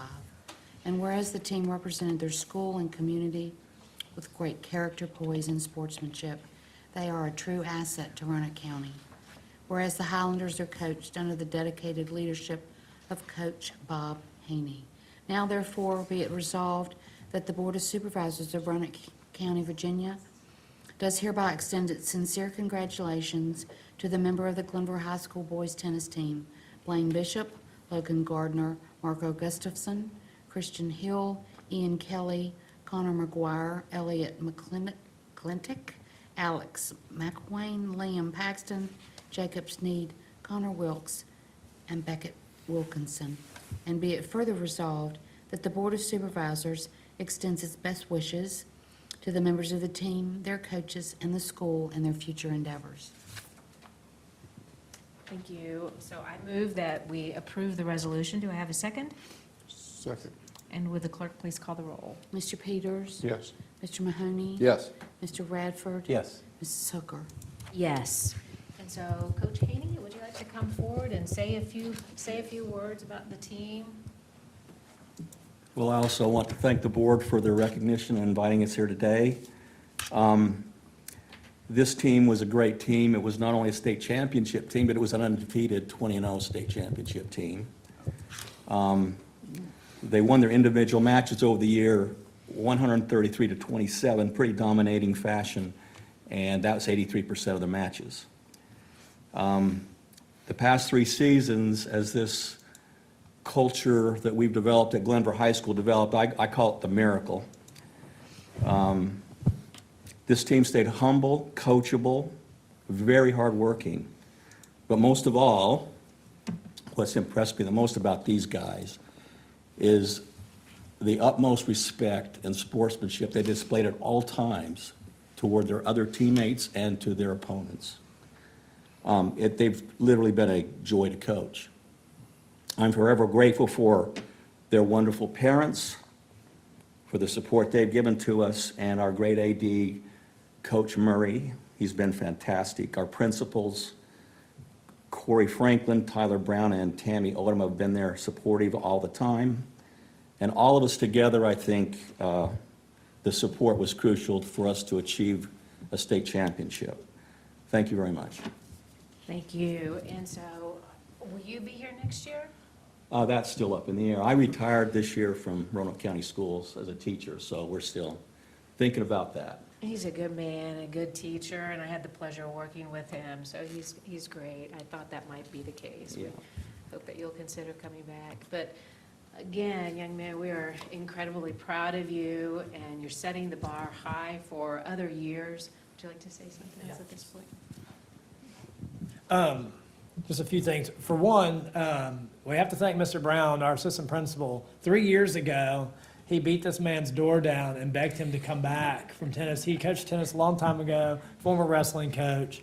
And whereas the team represented their school and community with great character, poise, and sportsmanship, they are a true asset to Roanoke County. Whereas the Highlanders are coached under the dedicated leadership of Coach Bob Haney. Now therefore be it resolved that the Board of Supervisors of Roanoke County, Virginia does hereby extend its sincere congratulations to the member of the Glenvar High School boys tennis team, Blaine Bishop, Logan Gardner, Marco Gustafson, Christian Hill, Ian Kelly, Connor McGuire, Elliot McClintock, Alex McWayne, Liam Paxton, Jacob Sneed, Connor Wilkes, and Beckett Wilkinson. And be it further resolved that the Board of Supervisors extends its best wishes to the members of the team, their coaches, and the school in their future endeavors. Thank you. So I move that we approve the resolution. Do I have a second? Second. And would the clerk please call the roll? Mr. Peters? Yes. Mr. Mahoney? Yes. Mr. Radford? Yes. Mrs. Hooker? Yes. And so, Coach Haney, would you like to come forward and say a few words about the team? Well, I also want to thank the board for their recognition and inviting us here today. This team was a great team. It was not only a state championship team, but it was an undefeated 20-0 state championship team. They won their individual matches over the year, 133-27, pretty dominating fashion, and that was 83% of the matches. The past 3 seasons, as this culture that we've developed at Glenvar High School developed, I call it the miracle. This team stayed humble, coachable, very hardworking. But most of all, what's impressed me the most about these guys is the utmost respect and sportsmanship they displayed at all times toward their other teammates and to their opponents. They've literally been a joy to coach. I'm forever grateful for their wonderful parents, for the support they've given to us, and our great AD, Coach Murray. He's been fantastic. Our principals, Corey Franklin, Tyler Brown, and Tammy Odom have been there supportive all the time. And all of us together, I think, the support was crucial for us to achieve a state championship. Thank you very much. Thank you. And so, will you be here next year? That's still up in the air. I retired this year from Roanoke County Schools as a teacher, so we're still thinking about that. He's a good man, a good teacher, and I had the pleasure of working with him, so he's great. I thought that might be the case. Yeah. We hope that you'll consider coming back. But again, young man, we are incredibly proud of you, and you're setting the bar high for other years. Would you like to say something else at this point? Just a few things. For one, we have to thank Mr. Brown, our assistant principal. 3 years ago, he beat this man's door down and begged him to come back from tennis. He coached tennis a long time ago, former wrestling coach,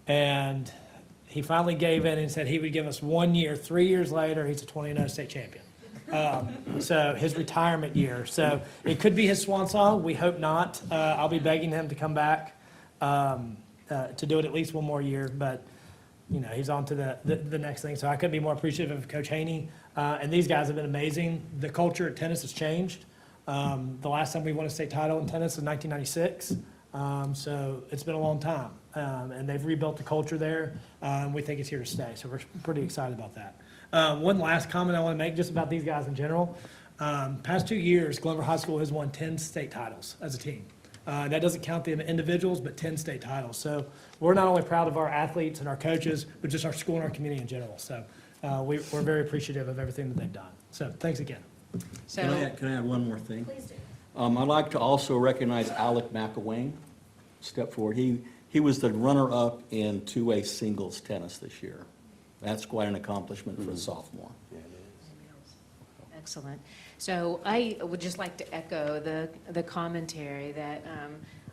and he finally gave in and said he would give us 1 year. 3 years later, he's a 20-0 state champion. So his retirement year. So it could be his swan song. We hope not. I'll be begging him to come back to do it at least 1 more year, but you know, he's on to the next thing. So I couldn't be more appreciative of Coach Haney. And these guys have been amazing. The culture at tennis has changed. The last time we won a state title in tennis was 1996. So it's been a long time. And they've rebuilt the culture there. And we think it's here to stay. So we're pretty excited about that. One last comment I want to make just about these guys in general. Past 2 years, Glenvar High School has won 10 state titles as a team. That doesn't count the individuals, but 10 state titles. So we're not only proud of our athletes and our coaches, but just our school and our community in general. So we're very appreciative of everything that they've done. So thanks again. So, Can I add one more thing? please do. I'd like to also recognize Alec McElwain. Step forward. He was the runner-up in 2A singles tennis this year. That's quite an accomplishment for a sophomore. Excellent. So I would just like to echo the commentary that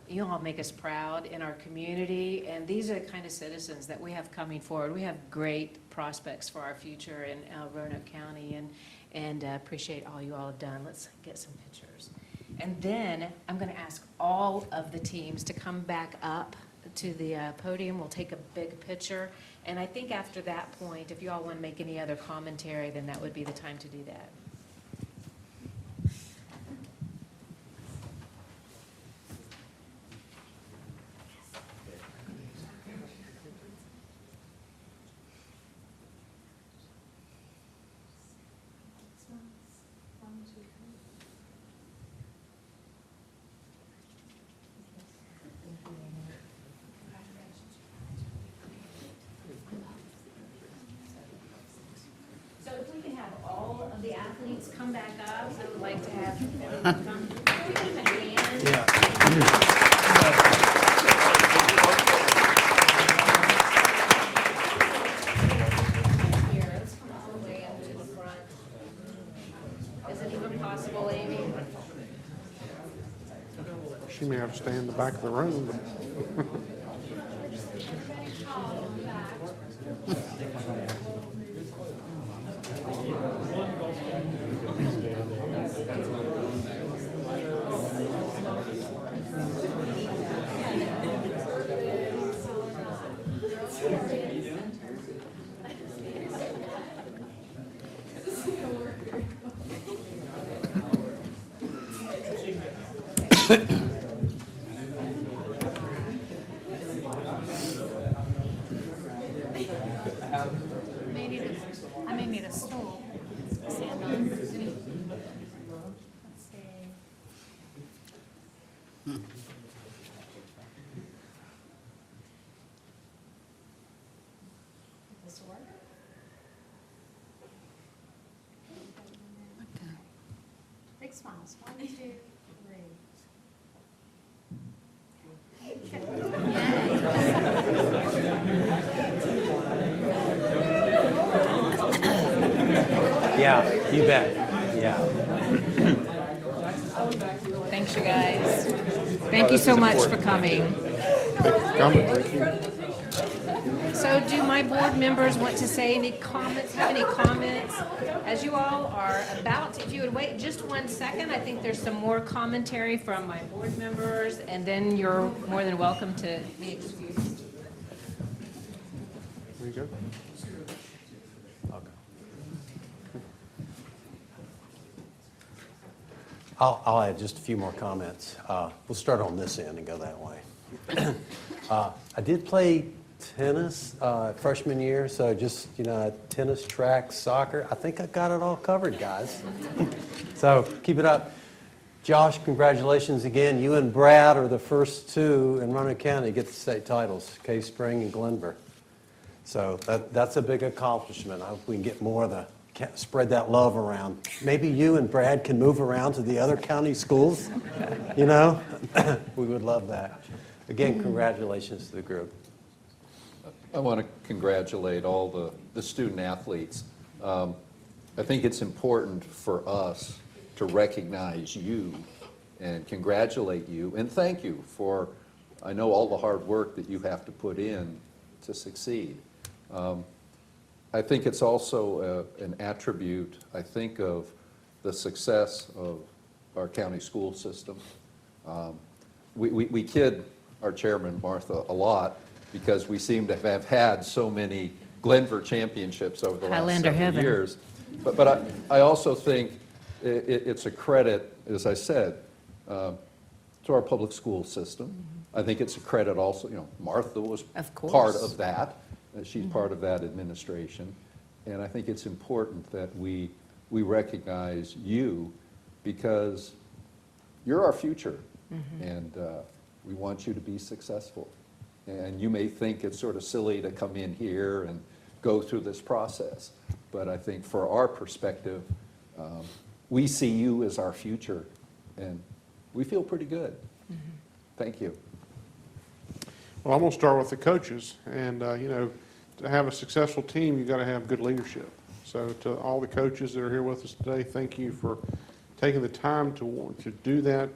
you all make us proud in our community, and these are the kind of citizens that we have coming forward. We have great prospects for our future in Roanoke County, and appreciate all you all have done. Let's get some pictures. And then I'm going to ask all of the teams to come back up to the podium. We'll take a big picture. And I think after that point, if you all want to make any other commentary, then that would be the time to do that. So if we can have all of the athletes come back up, I would like to have everyone come. Can we give them a hand? Here, let's come all the way up to the front. Is it even possible, Amy? She may have to stay in the back of the room, but I may need a stool. Stand on. Let's see. This work? Big smiles. 1, 2, 3. Yeah, you bet. Yeah. Thanks, you guys. Thank you so much for coming. So do my board members want to say any comments, have any comments? As you all are about, if you would wait just 1 second, I think there's some more commentary from my board members, and then you're more than welcome to be excused. There you go. I'll add just a few more comments. We'll start on this end and go that way. I did play tennis freshman year, so just, tennis, track, soccer. I think I got it all covered, guys. So keep it up. Josh, congratulations again. You and Brad are the first two in Roanoke County to get the state titles, Cave Spring and Glenver. So that's a big accomplishment. I hope we can get more of the spread that love around. Maybe you and Brad can move around to the other county schools, We would love that. Again, congratulations to the group. I want to congratulate all the student athletes. I think it's important for us to recognize you and congratulate you and thank you for, I know, all the hard work that you have to put in to succeed. I think it's also an attribute, I think, of the success of our county school system. We kid our chairman, Martha, a lot because we seem to have had so many Glenver championships over the last Highlander several heaven. years. But I also think it's a credit, as I said, to our public school system. I think it's a credit also, Martha was part of that. She's part of that administration. And I think it's important that we recognize you because you're our future. And we want you to be successful. And you may think it's sort of silly to come in here and go through this process. But I think for our perspective, we see you as our future. And we feel pretty good. Thank you. Well, I'm going to start with the coaches. And, to have a successful team, you've got to have good leadership. So to all the coaches that are here with us today, thank you for taking the time to want to do that,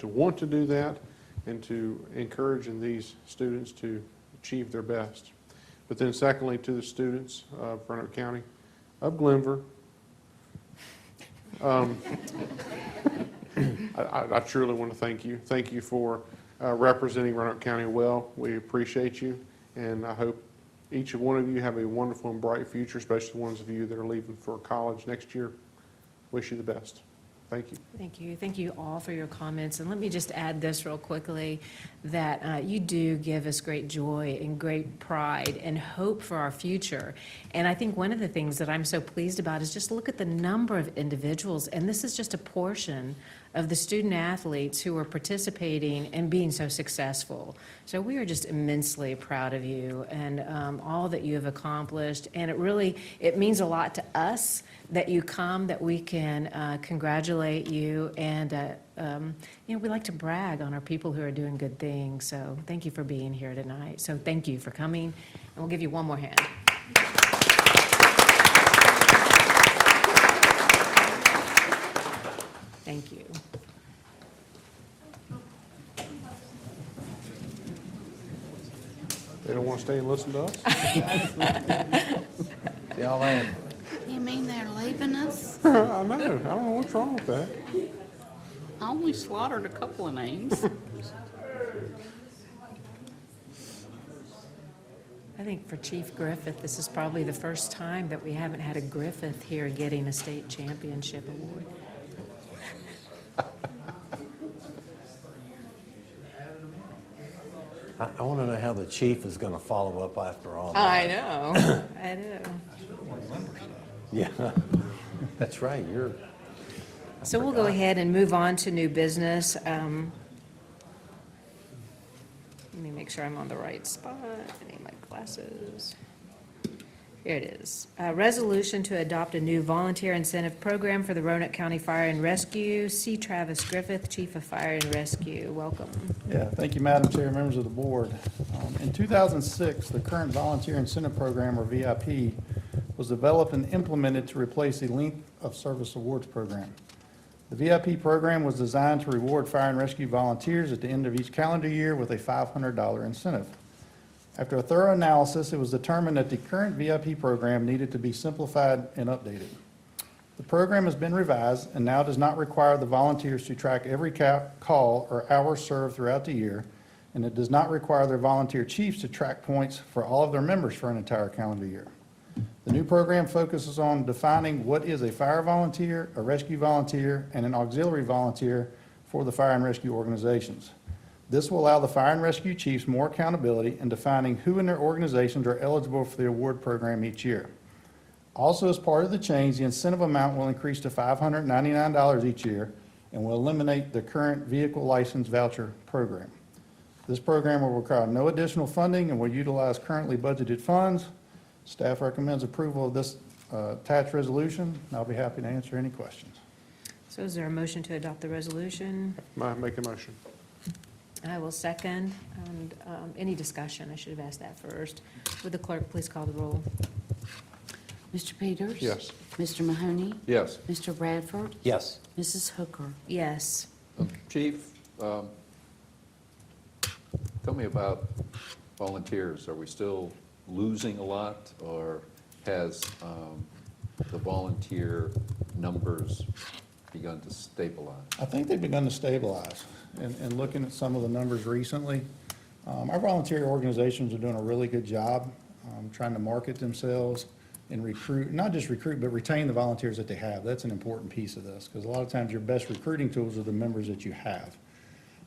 and to encouraging these students to achieve their best. But then secondly, to the students of Roanoke County, of Glenver, I truly want to thank you. Thank you for representing Roanoke County well. We appreciate you, and I hope each and one of you have a wonderful and bright future, especially the ones of you that are leaving for college next year. Wish you the best. Thank you. Thank you. Thank you all for your comments. And let me just add this real quickly, that you do give us great joy and great pride and hope for our future. And I think one of the things that I'm so pleased about is just look at the number of individuals, and this is just a portion of the student athletes who are participating and being so successful. So we are just immensely proud of you and all that you have accomplished. And it means a lot to us that you come, that we can congratulate you. And, we like to brag on our people who are doing good things. So thank you for being here tonight. So thank you for coming. And we'll give you one more hand. Thank you. They don't want to stay and listen to us? Y'all in. You mean they're leaving us? I know. I don't know what's wrong with that. I only slaughtered a couple of names. I think for Chief Griffith, this is probably the first time that we haven't had a Griffith here getting a state championship award. I want to know how the chief is going to follow up after all that. I know. I know. Yeah, that's right, you're. So we'll go ahead and move on to new business. Let me make sure I'm on the right spot. I need my glasses. Here it is. Resolution to adopt a new volunteer incentive program for the Roanoke County Fire and Rescue. C. Travis Griffith, Chief of Fire and Rescue. Welcome. Yeah, thank you, Madam Chair, members of the board. In 2006, the current Volunteer Incentive Program, or VIP, was developed and implemented to replace the Length of Service Awards Program. The VIP program was designed to reward fire and rescue volunteers at the end of each calendar year with a $500 incentive. After a thorough analysis, it was determined that the current VIP program needed to be simplified and updated. The program has been revised and now does not require the volunteers to track every call or hour served throughout the year, and it does not require their volunteer chiefs to track points for all of their members for an entire calendar year. The new program focuses on defining what is a fire volunteer, a rescue volunteer, and an auxiliary volunteer for the fire and rescue organizations. This will allow the fire and rescue chiefs more accountability in defining who in their organizations are eligible for the award program each year. Also, as part of the change, the incentive amount will increase to $599 each year and will eliminate the current vehicle license voucher program. This program will require no additional funding and will utilize currently budgeted funds. Staff recommends approval of this attached resolution, and I'll be happy to answer any questions. So is there a motion to adopt the resolution? Make a motion. I will second. And any discussion? I should have asked that first. Would the clerk please call the roll? Mr. Peters? Yes. Mr. Mahoney? Yes. Mr. Bradford? Yes. Mrs. Hooker? Yes. Chief, tell me about volunteers. Are we still losing a lot, or has the volunteer numbers begun to stabilize? I think they've begun to stabilize. And looking at some of the numbers recently, our volunteer organizations are doing a really good job trying to market themselves and recruit, not just recruit, but retain the volunteers that they have. That's an important piece of this, because a lot of times your best recruiting tools are the members that you have.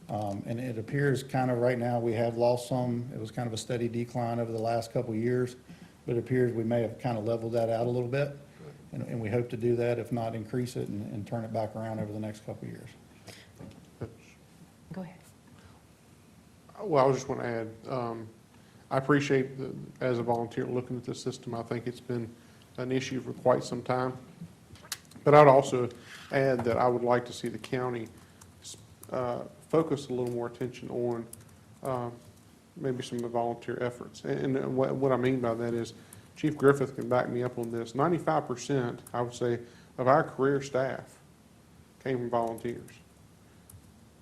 And it appears kind of right now we have lost some. It was kind of a steady decline over the last couple of years, but it appears we may have kind of leveled that out a little bit. And we hope to do that, if not increase it and turn it back around over the next couple of years. Go ahead. Well, I was just want to add, I appreciate, as a volunteer, looking at this system. I think it's been an issue for quite some time. But I'd also add that I would like to see the county focus a little more attention on maybe some of the volunteer efforts. And what I mean by that is, Chief Griffith can back me up on this, 95%, I would say, of our career staff came from volunteers.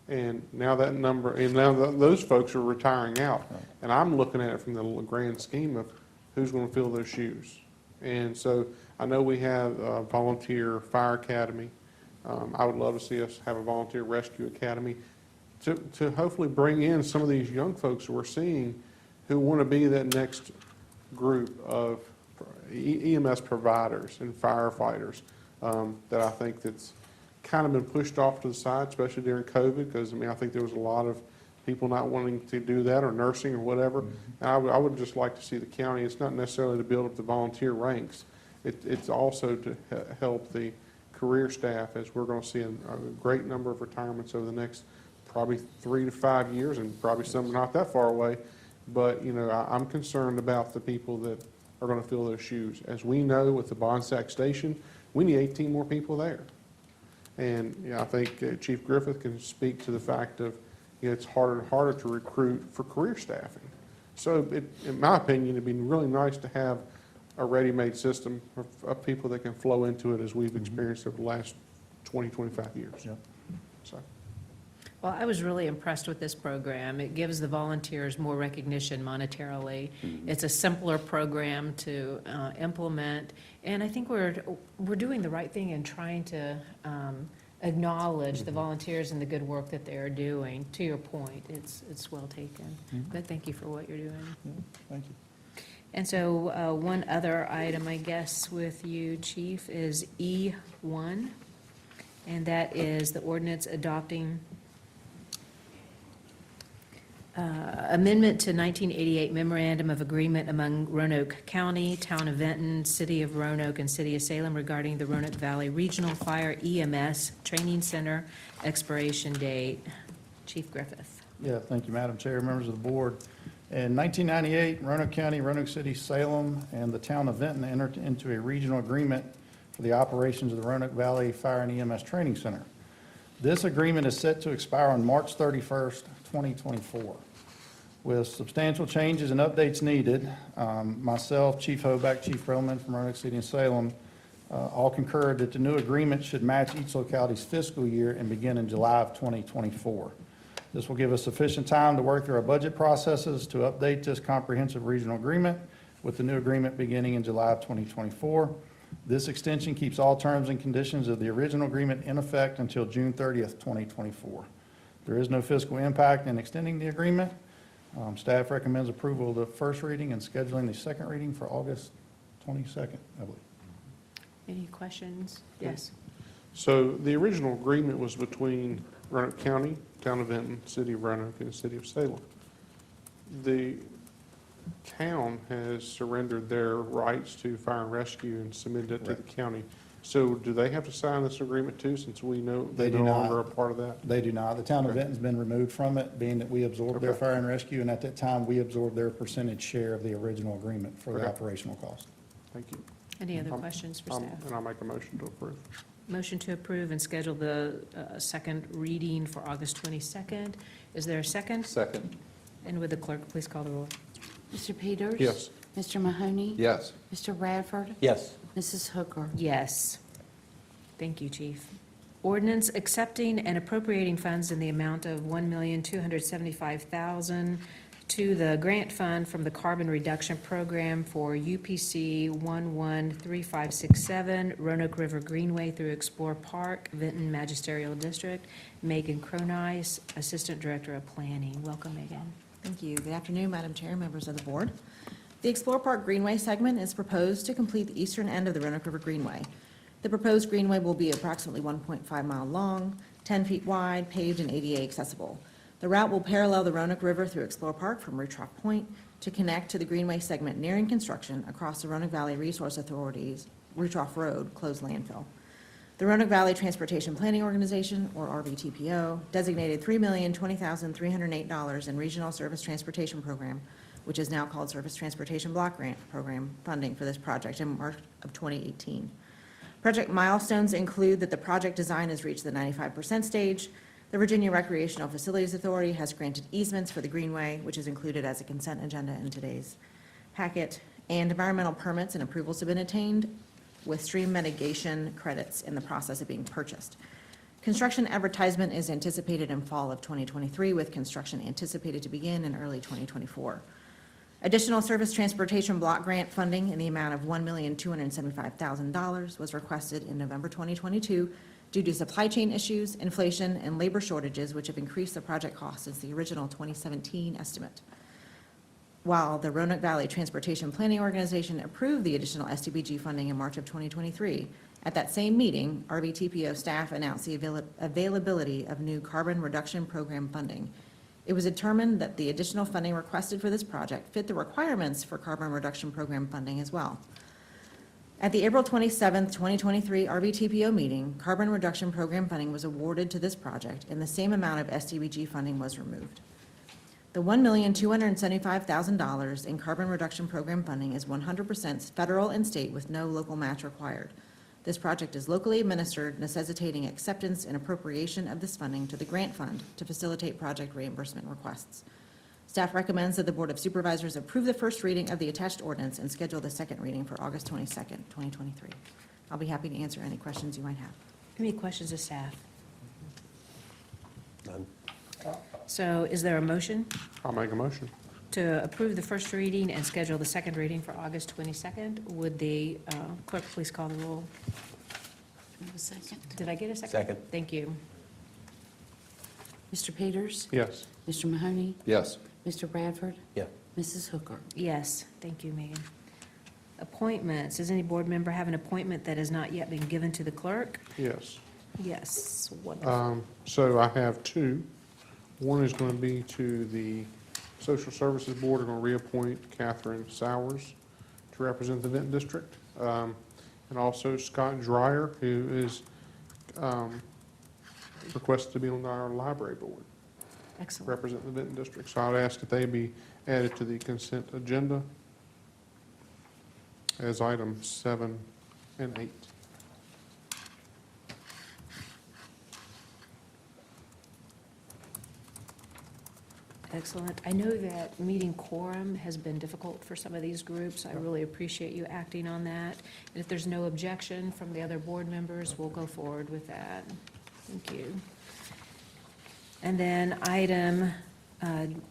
And now that number, and now those folks are retiring out. And I'm looking at it from the grand scheme of who's going to fill those shoes. And so I know we have a volunteer fire academy. I would love to see us have a volunteer rescue academy to hopefully bring in some of these young folks who we're seeing who want to be that next group of EMS providers and firefighters that I think that's kind of been pushed off to the side, especially during COVID, because I think there was a lot of people not wanting to do that, or nursing or whatever. And I would just like to see the county, it's not necessarily to build up the volunteer ranks, it's also to help the career staff, as we're going to see a great number of retirements over the next probably 3 to 5 years, and probably some not that far away. But, I'm concerned about the people that are going to fill those shoes. As we know, with the Bonsack Station, we need 18 more people there. And I think Chief Griffith can speak to the fact of, it's harder and harder to recruit for career staffing. So in my opinion, it'd be really nice to have a ready-made system of people that can flow into it, as we've experienced over the last 20, 25 years. Yep. So. Well, I was really impressed with this program. It gives the volunteers more recognition monetarily. It's a simpler program to implement, and I think we're doing the right thing in trying to acknowledge the volunteers and the good work that they're doing. To your point, it's well taken. But thank you for what you're doing. Thank you. And so one other item, I guess, with you, Chief, is E1, and that is the ordinance adopting Amendment to 1988 Memorandum of Agreement among Roanoke County, Town of Benton, City of Roanoke, and City of Salem regarding the Roanoke Valley Regional Fire EMS Training Center expiration date. Chief Griffith. Yeah, thank you, Madam Chair, members of the board. In 1998, Roanoke County, Roanoke City, Salem, and the town of Benton entered into a regional agreement for the operations of the Roanoke Valley Fire and EMS Training Center. This agreement is set to expire on March 31st, 2024. With substantial changes and updates needed, myself, Chief Hoback, Chief Relman from Roanoke City and Salem, all concurred that the new agreement should match each locality's fiscal year and begin in July of 2024. This will give us sufficient time to work through our budget processes to update this comprehensive regional agreement, with the new agreement beginning in July of 2024. This extension keeps all terms and conditions of the original agreement in effect until June 30th, 2024. There is no fiscal impact in extending the agreement. Staff recommends approval of the first reading and scheduling the second reading for August 22nd, I believe. Any questions? Yes. So the original agreement was between Roanoke County, Town of Benton, City of Roanoke, and the City of Salem. The town has surrendered their rights to fire and rescue and submitted it to the county. So do they have to sign this agreement too, since we know They they're do no not. longer a part of that? They do not. The town of Okay. Benton's been removed from it, being that we absorbed their Okay. fire and rescue, and at that time, we absorbed their percentage share of the original agreement for the Okay. operational cost. Thank you. Any other questions for staff? And I'll make a motion to approve. Motion to approve and schedule the second reading for August 22nd. Is there a second? Second. And would the clerk please call the roll? Mr. Peters? Yes. Mr. Mahoney? Yes. Mr. Radford? Yes. Mrs. Hooker? Yes. Thank you, Chief. Ordinance accepting and appropriating funds in the amount of $1,275,000 to the grant fund from the Carbon Reduction Program for UPC 113567 Roanoke River Greenway through Explore Park, Vinton Magisterial District. Megan Cronice, Assistant Director of Planning. Welcome, Megan. Thank you. Good afternoon, Madam Chair, members of the board. The Explore Park Greenway segment is proposed to complete the eastern end of the Roanoke River Greenway. The proposed greenway will be approximately 1.5 mile long, 10 feet wide, paved and ADA accessible. The route will parallel the Roanoke River through Explore Park from Rutroff Point to connect to the greenway segment nearing construction across the Roanoke Valley Resource Authority's Rutroff Road closed landfill. The Roanoke Valley Transportation Planning Organization, or RVTPO, designated $3,020,308 in Regional Service Transportation Program, which is now called Surface Transportation Block Grant Program funding for this project in March of 2018. Project milestones include that the project design has reached the 95% stage. The Virginia Recreational Facilities Authority has granted easements for the greenway, which is included as a consent agenda in today's packet, and environmental permits and approvals have been attained, with stream mitigation credits in the process of being purchased. Construction advertisement is anticipated in fall of 2023, with construction anticipated to begin in early 2024. Additional Surface Transportation Block Grant funding in the amount of $1,275,000 was requested in November 2022 due to supply chain issues, inflation, and labor shortages, which have increased the project cost since the original 2017 estimate. While the Roanoke Valley Transportation Planning Organization approved the additional STBG funding in March of 2023, at that same meeting, RVTPO staff announced the availability of new Carbon Reduction Program funding. It was determined that the additional funding requested for this project fit the requirements for Carbon Reduction Program funding as well. At the April 27, 2023 RVTPO meeting, Carbon Reduction Program funding was awarded to this project, and the same amount of STBG funding was removed. The $1,275,000 in Carbon Reduction Program funding is 100% federal and state with no local match required. This project is locally administered, necessitating acceptance and appropriation of this funding to the grant fund to facilitate project reimbursement requests. Staff recommends that the Board of Supervisors approve the first reading of the attached ordinance and schedule the second reading for August 22nd, 2023. I'll be happy to answer any questions you might have. Any questions of staff? None. So is there a motion I'll make a motion. to approve the first reading and schedule the second reading for August 22nd? Would the clerk please call the roll? A second. Did I get a second? Second. Thank you. Mr. Peters? Yes. Mr. Mahoney? Yes. Mr. Radford? Yeah. Mrs. Hooker? Yes, thank you, Megan. Appointments. Does any board member have an appointment that has not yet been given to the clerk? Yes. Yes, wonderful. So I have two. One is going to be to the Social Services Board are going to reappoint Catherine Sowers to represent the Vinton District. And also Scott Dreyer, who is requested to be on our Library Board, Excellent. represent the Vinton District. So I'd ask that they be added to the consent agenda as items 7 and 8. Excellent. I know that meeting quorum has been difficult for some of these groups. I really appreciate you acting on that. And if there's no objection from the other board members, we'll go forward with that. Thank you. And then item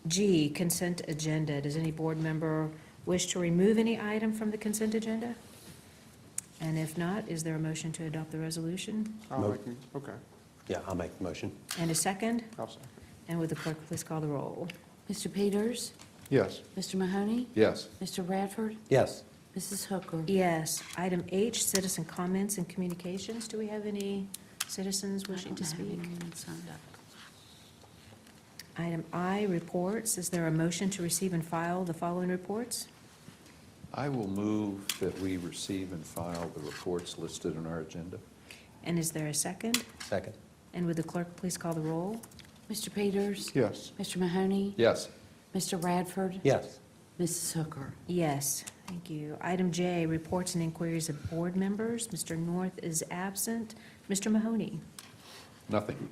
G, consent agenda. Does any board member wish to remove any item from the consent agenda? And if not, is there a motion to adopt the resolution? Okay. Yeah, I'll make the motion. And a second? I'll second. And would the clerk please call the roll? Mr. Peters? Yes. Mr. Mahoney? Yes. Mr. Radford? Yes. Mrs. Hooker? Yes. Item H, citizen comments and communications. Do we have any citizens wishing to speak? Item I, reports. Is there a motion to receive and file the following reports? I will move that we receive and file the reports listed on our agenda. And is there a second? Second. And would the clerk please call the roll? Mr. Peters? Yes. Mr. Mahoney? Yes. Mr. Radford? Yes. Mrs. Hooker? Yes, thank you. Item J, reports and inquiries of board members. Mr. North is absent. Mr. Mahoney? Nothing.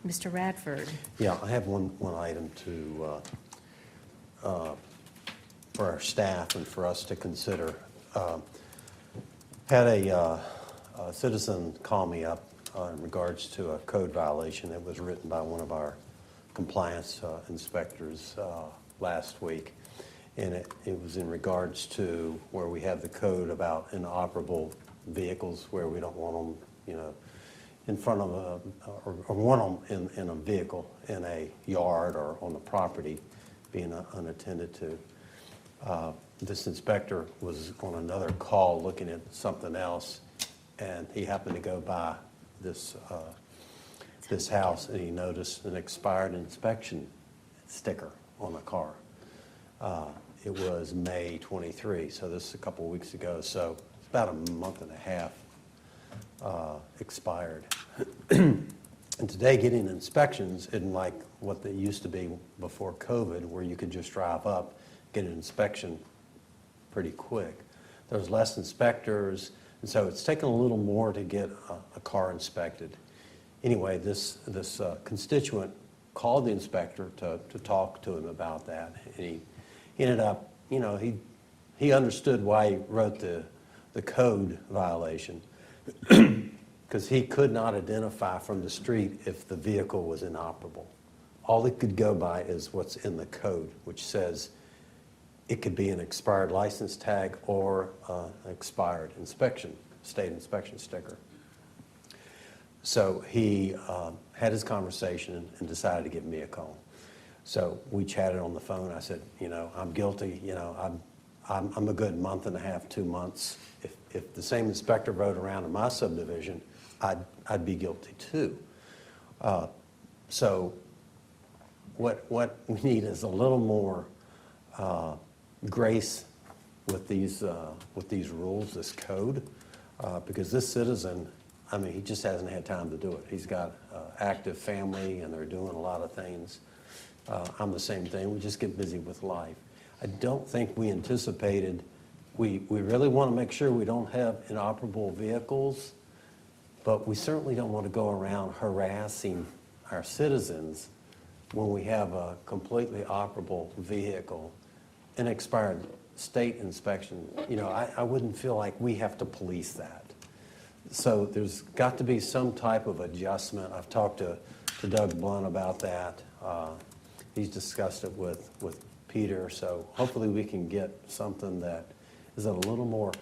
Mr. Radford? Yeah, I have one item for our staff and for us to consider. Had a citizen call me up in regards to a code violation that was written by one of our compliance inspectors last week. And it was in regards to where we have the code about inoperable vehicles, where we don't want them, you know, in front of or want them in a vehicle, in a yard or on the property, being unattended to. This inspector was on another call looking at something else, and he happened to go by this house, and he noticed an expired inspection sticker on the car. It was May 23, so this is a couple of weeks ago, so it's about a month and a half expired. And today, getting inspections isn't like what they used to be before COVID, where you could just drive up, get an inspection pretty quick. There's less inspectors, and so it's taken a little more to get a car inspected. Anyway, this constituent called the inspector to talk to him about that. And he ended up, you know, he understood why he wrote the code violation, because he could not identify from the street if the vehicle was inoperable. All he could go by is what's in the code, which says it could be an expired license tag or an expired state inspection sticker. So he had his conversation and decided to give me a call. So we chatted on the phone. I said, you know, I'm guilty. You know, I'm a good month and a half, 2 months. If the same inspector rode around in my subdivision, I'd be guilty too. So what we need is a little more grace with these rules, this code, because this citizen, I mean, he just hasn't had time to do it. He's got an active family, and they're doing a lot of things. I'm the same thing. We just get busy with life. I don't think we anticipated. We really want to make sure we don't have inoperable vehicles, but we certainly don't want to go around harassing our citizens when we have a completely operable vehicle, an expired state inspection. You know, I wouldn't feel like we have to police that. So there's got to be some type of adjustment. I've talked to Doug Blunt about that. He's discussed it with Peter, so hopefully we can get something that is a little more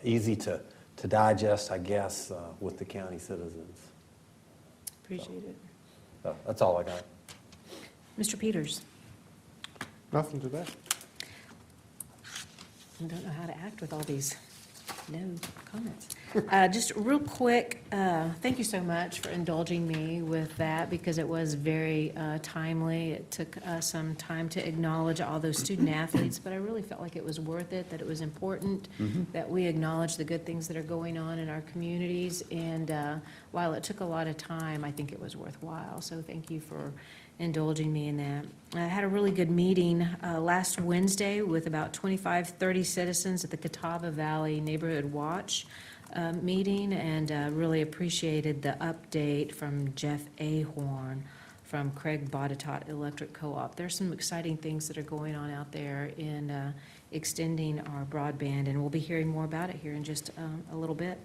easy to digest, I guess, with the county citizens. Appreciate it. So that's all I got. Mr. Peters? Nothing today. I don't know how to act with all these no comments. Just real quick, thank you so much for indulging me with that because it was very timely. It took some time to acknowledge all those student athletes, but I really felt like it was worth it, that it was important that we acknowledge the good things that are going on in our communities. And while it took a lot of time, I think it was worthwhile. So thank you for indulging me in that. I had a really good meeting last Wednesday with about 25-30 citizens at the Catawba Valley Neighborhood Watch meeting, and really appreciated the update from Jeff Ahorn from Craig Botetourt Electric Co-op. There's some exciting things that are going on out there in extending our broadband, and we'll be hearing more about it here in just a little bit.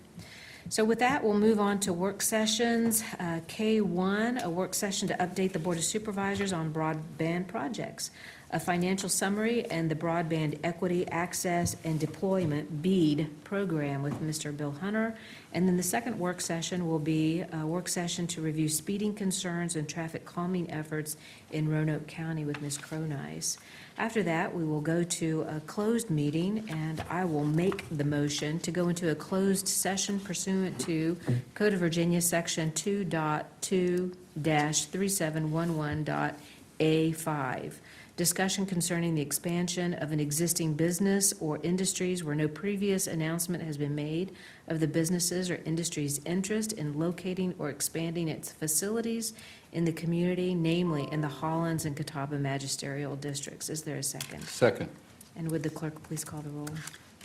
So with that, we'll move on to work sessions. K1, a work session to update the Board of Supervisors on broadband projects, a financial summary, and the Broadband Equity, Access, and Deployment BEAD program with Mr. Bill Hunter. And then the second work session will be a work session to review speeding concerns and traffic calming efforts in Roanoke County with Ms. Cronice. After that, we will go to a closed meeting, and I will make the motion to go into a closed session pursuant to Code of Virginia, Section 2.2-3711.A5. Discussion concerning the expansion of an existing business or industries where no previous announcement has been made of the businesses or industries' interest in locating or expanding its facilities in the community, namely in the Hollins and Catawba magisterial districts. Is there a second? Second. And would the clerk please call the roll?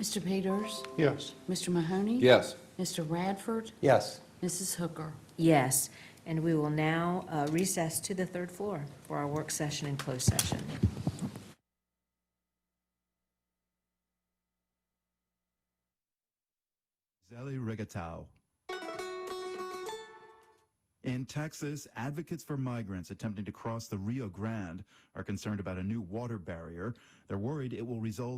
Mr. Peters? Yes. Mr. Mahoney? Yes. Mr. Radford? Yes. Mrs. Hooker? Yes. And we will now recess to the third floor for our work session and closed session. Zeli Regatao. In Texas, advocates for migrants attempting to cross the Rio Grande are concerned about a new water barrier. They're worried it will result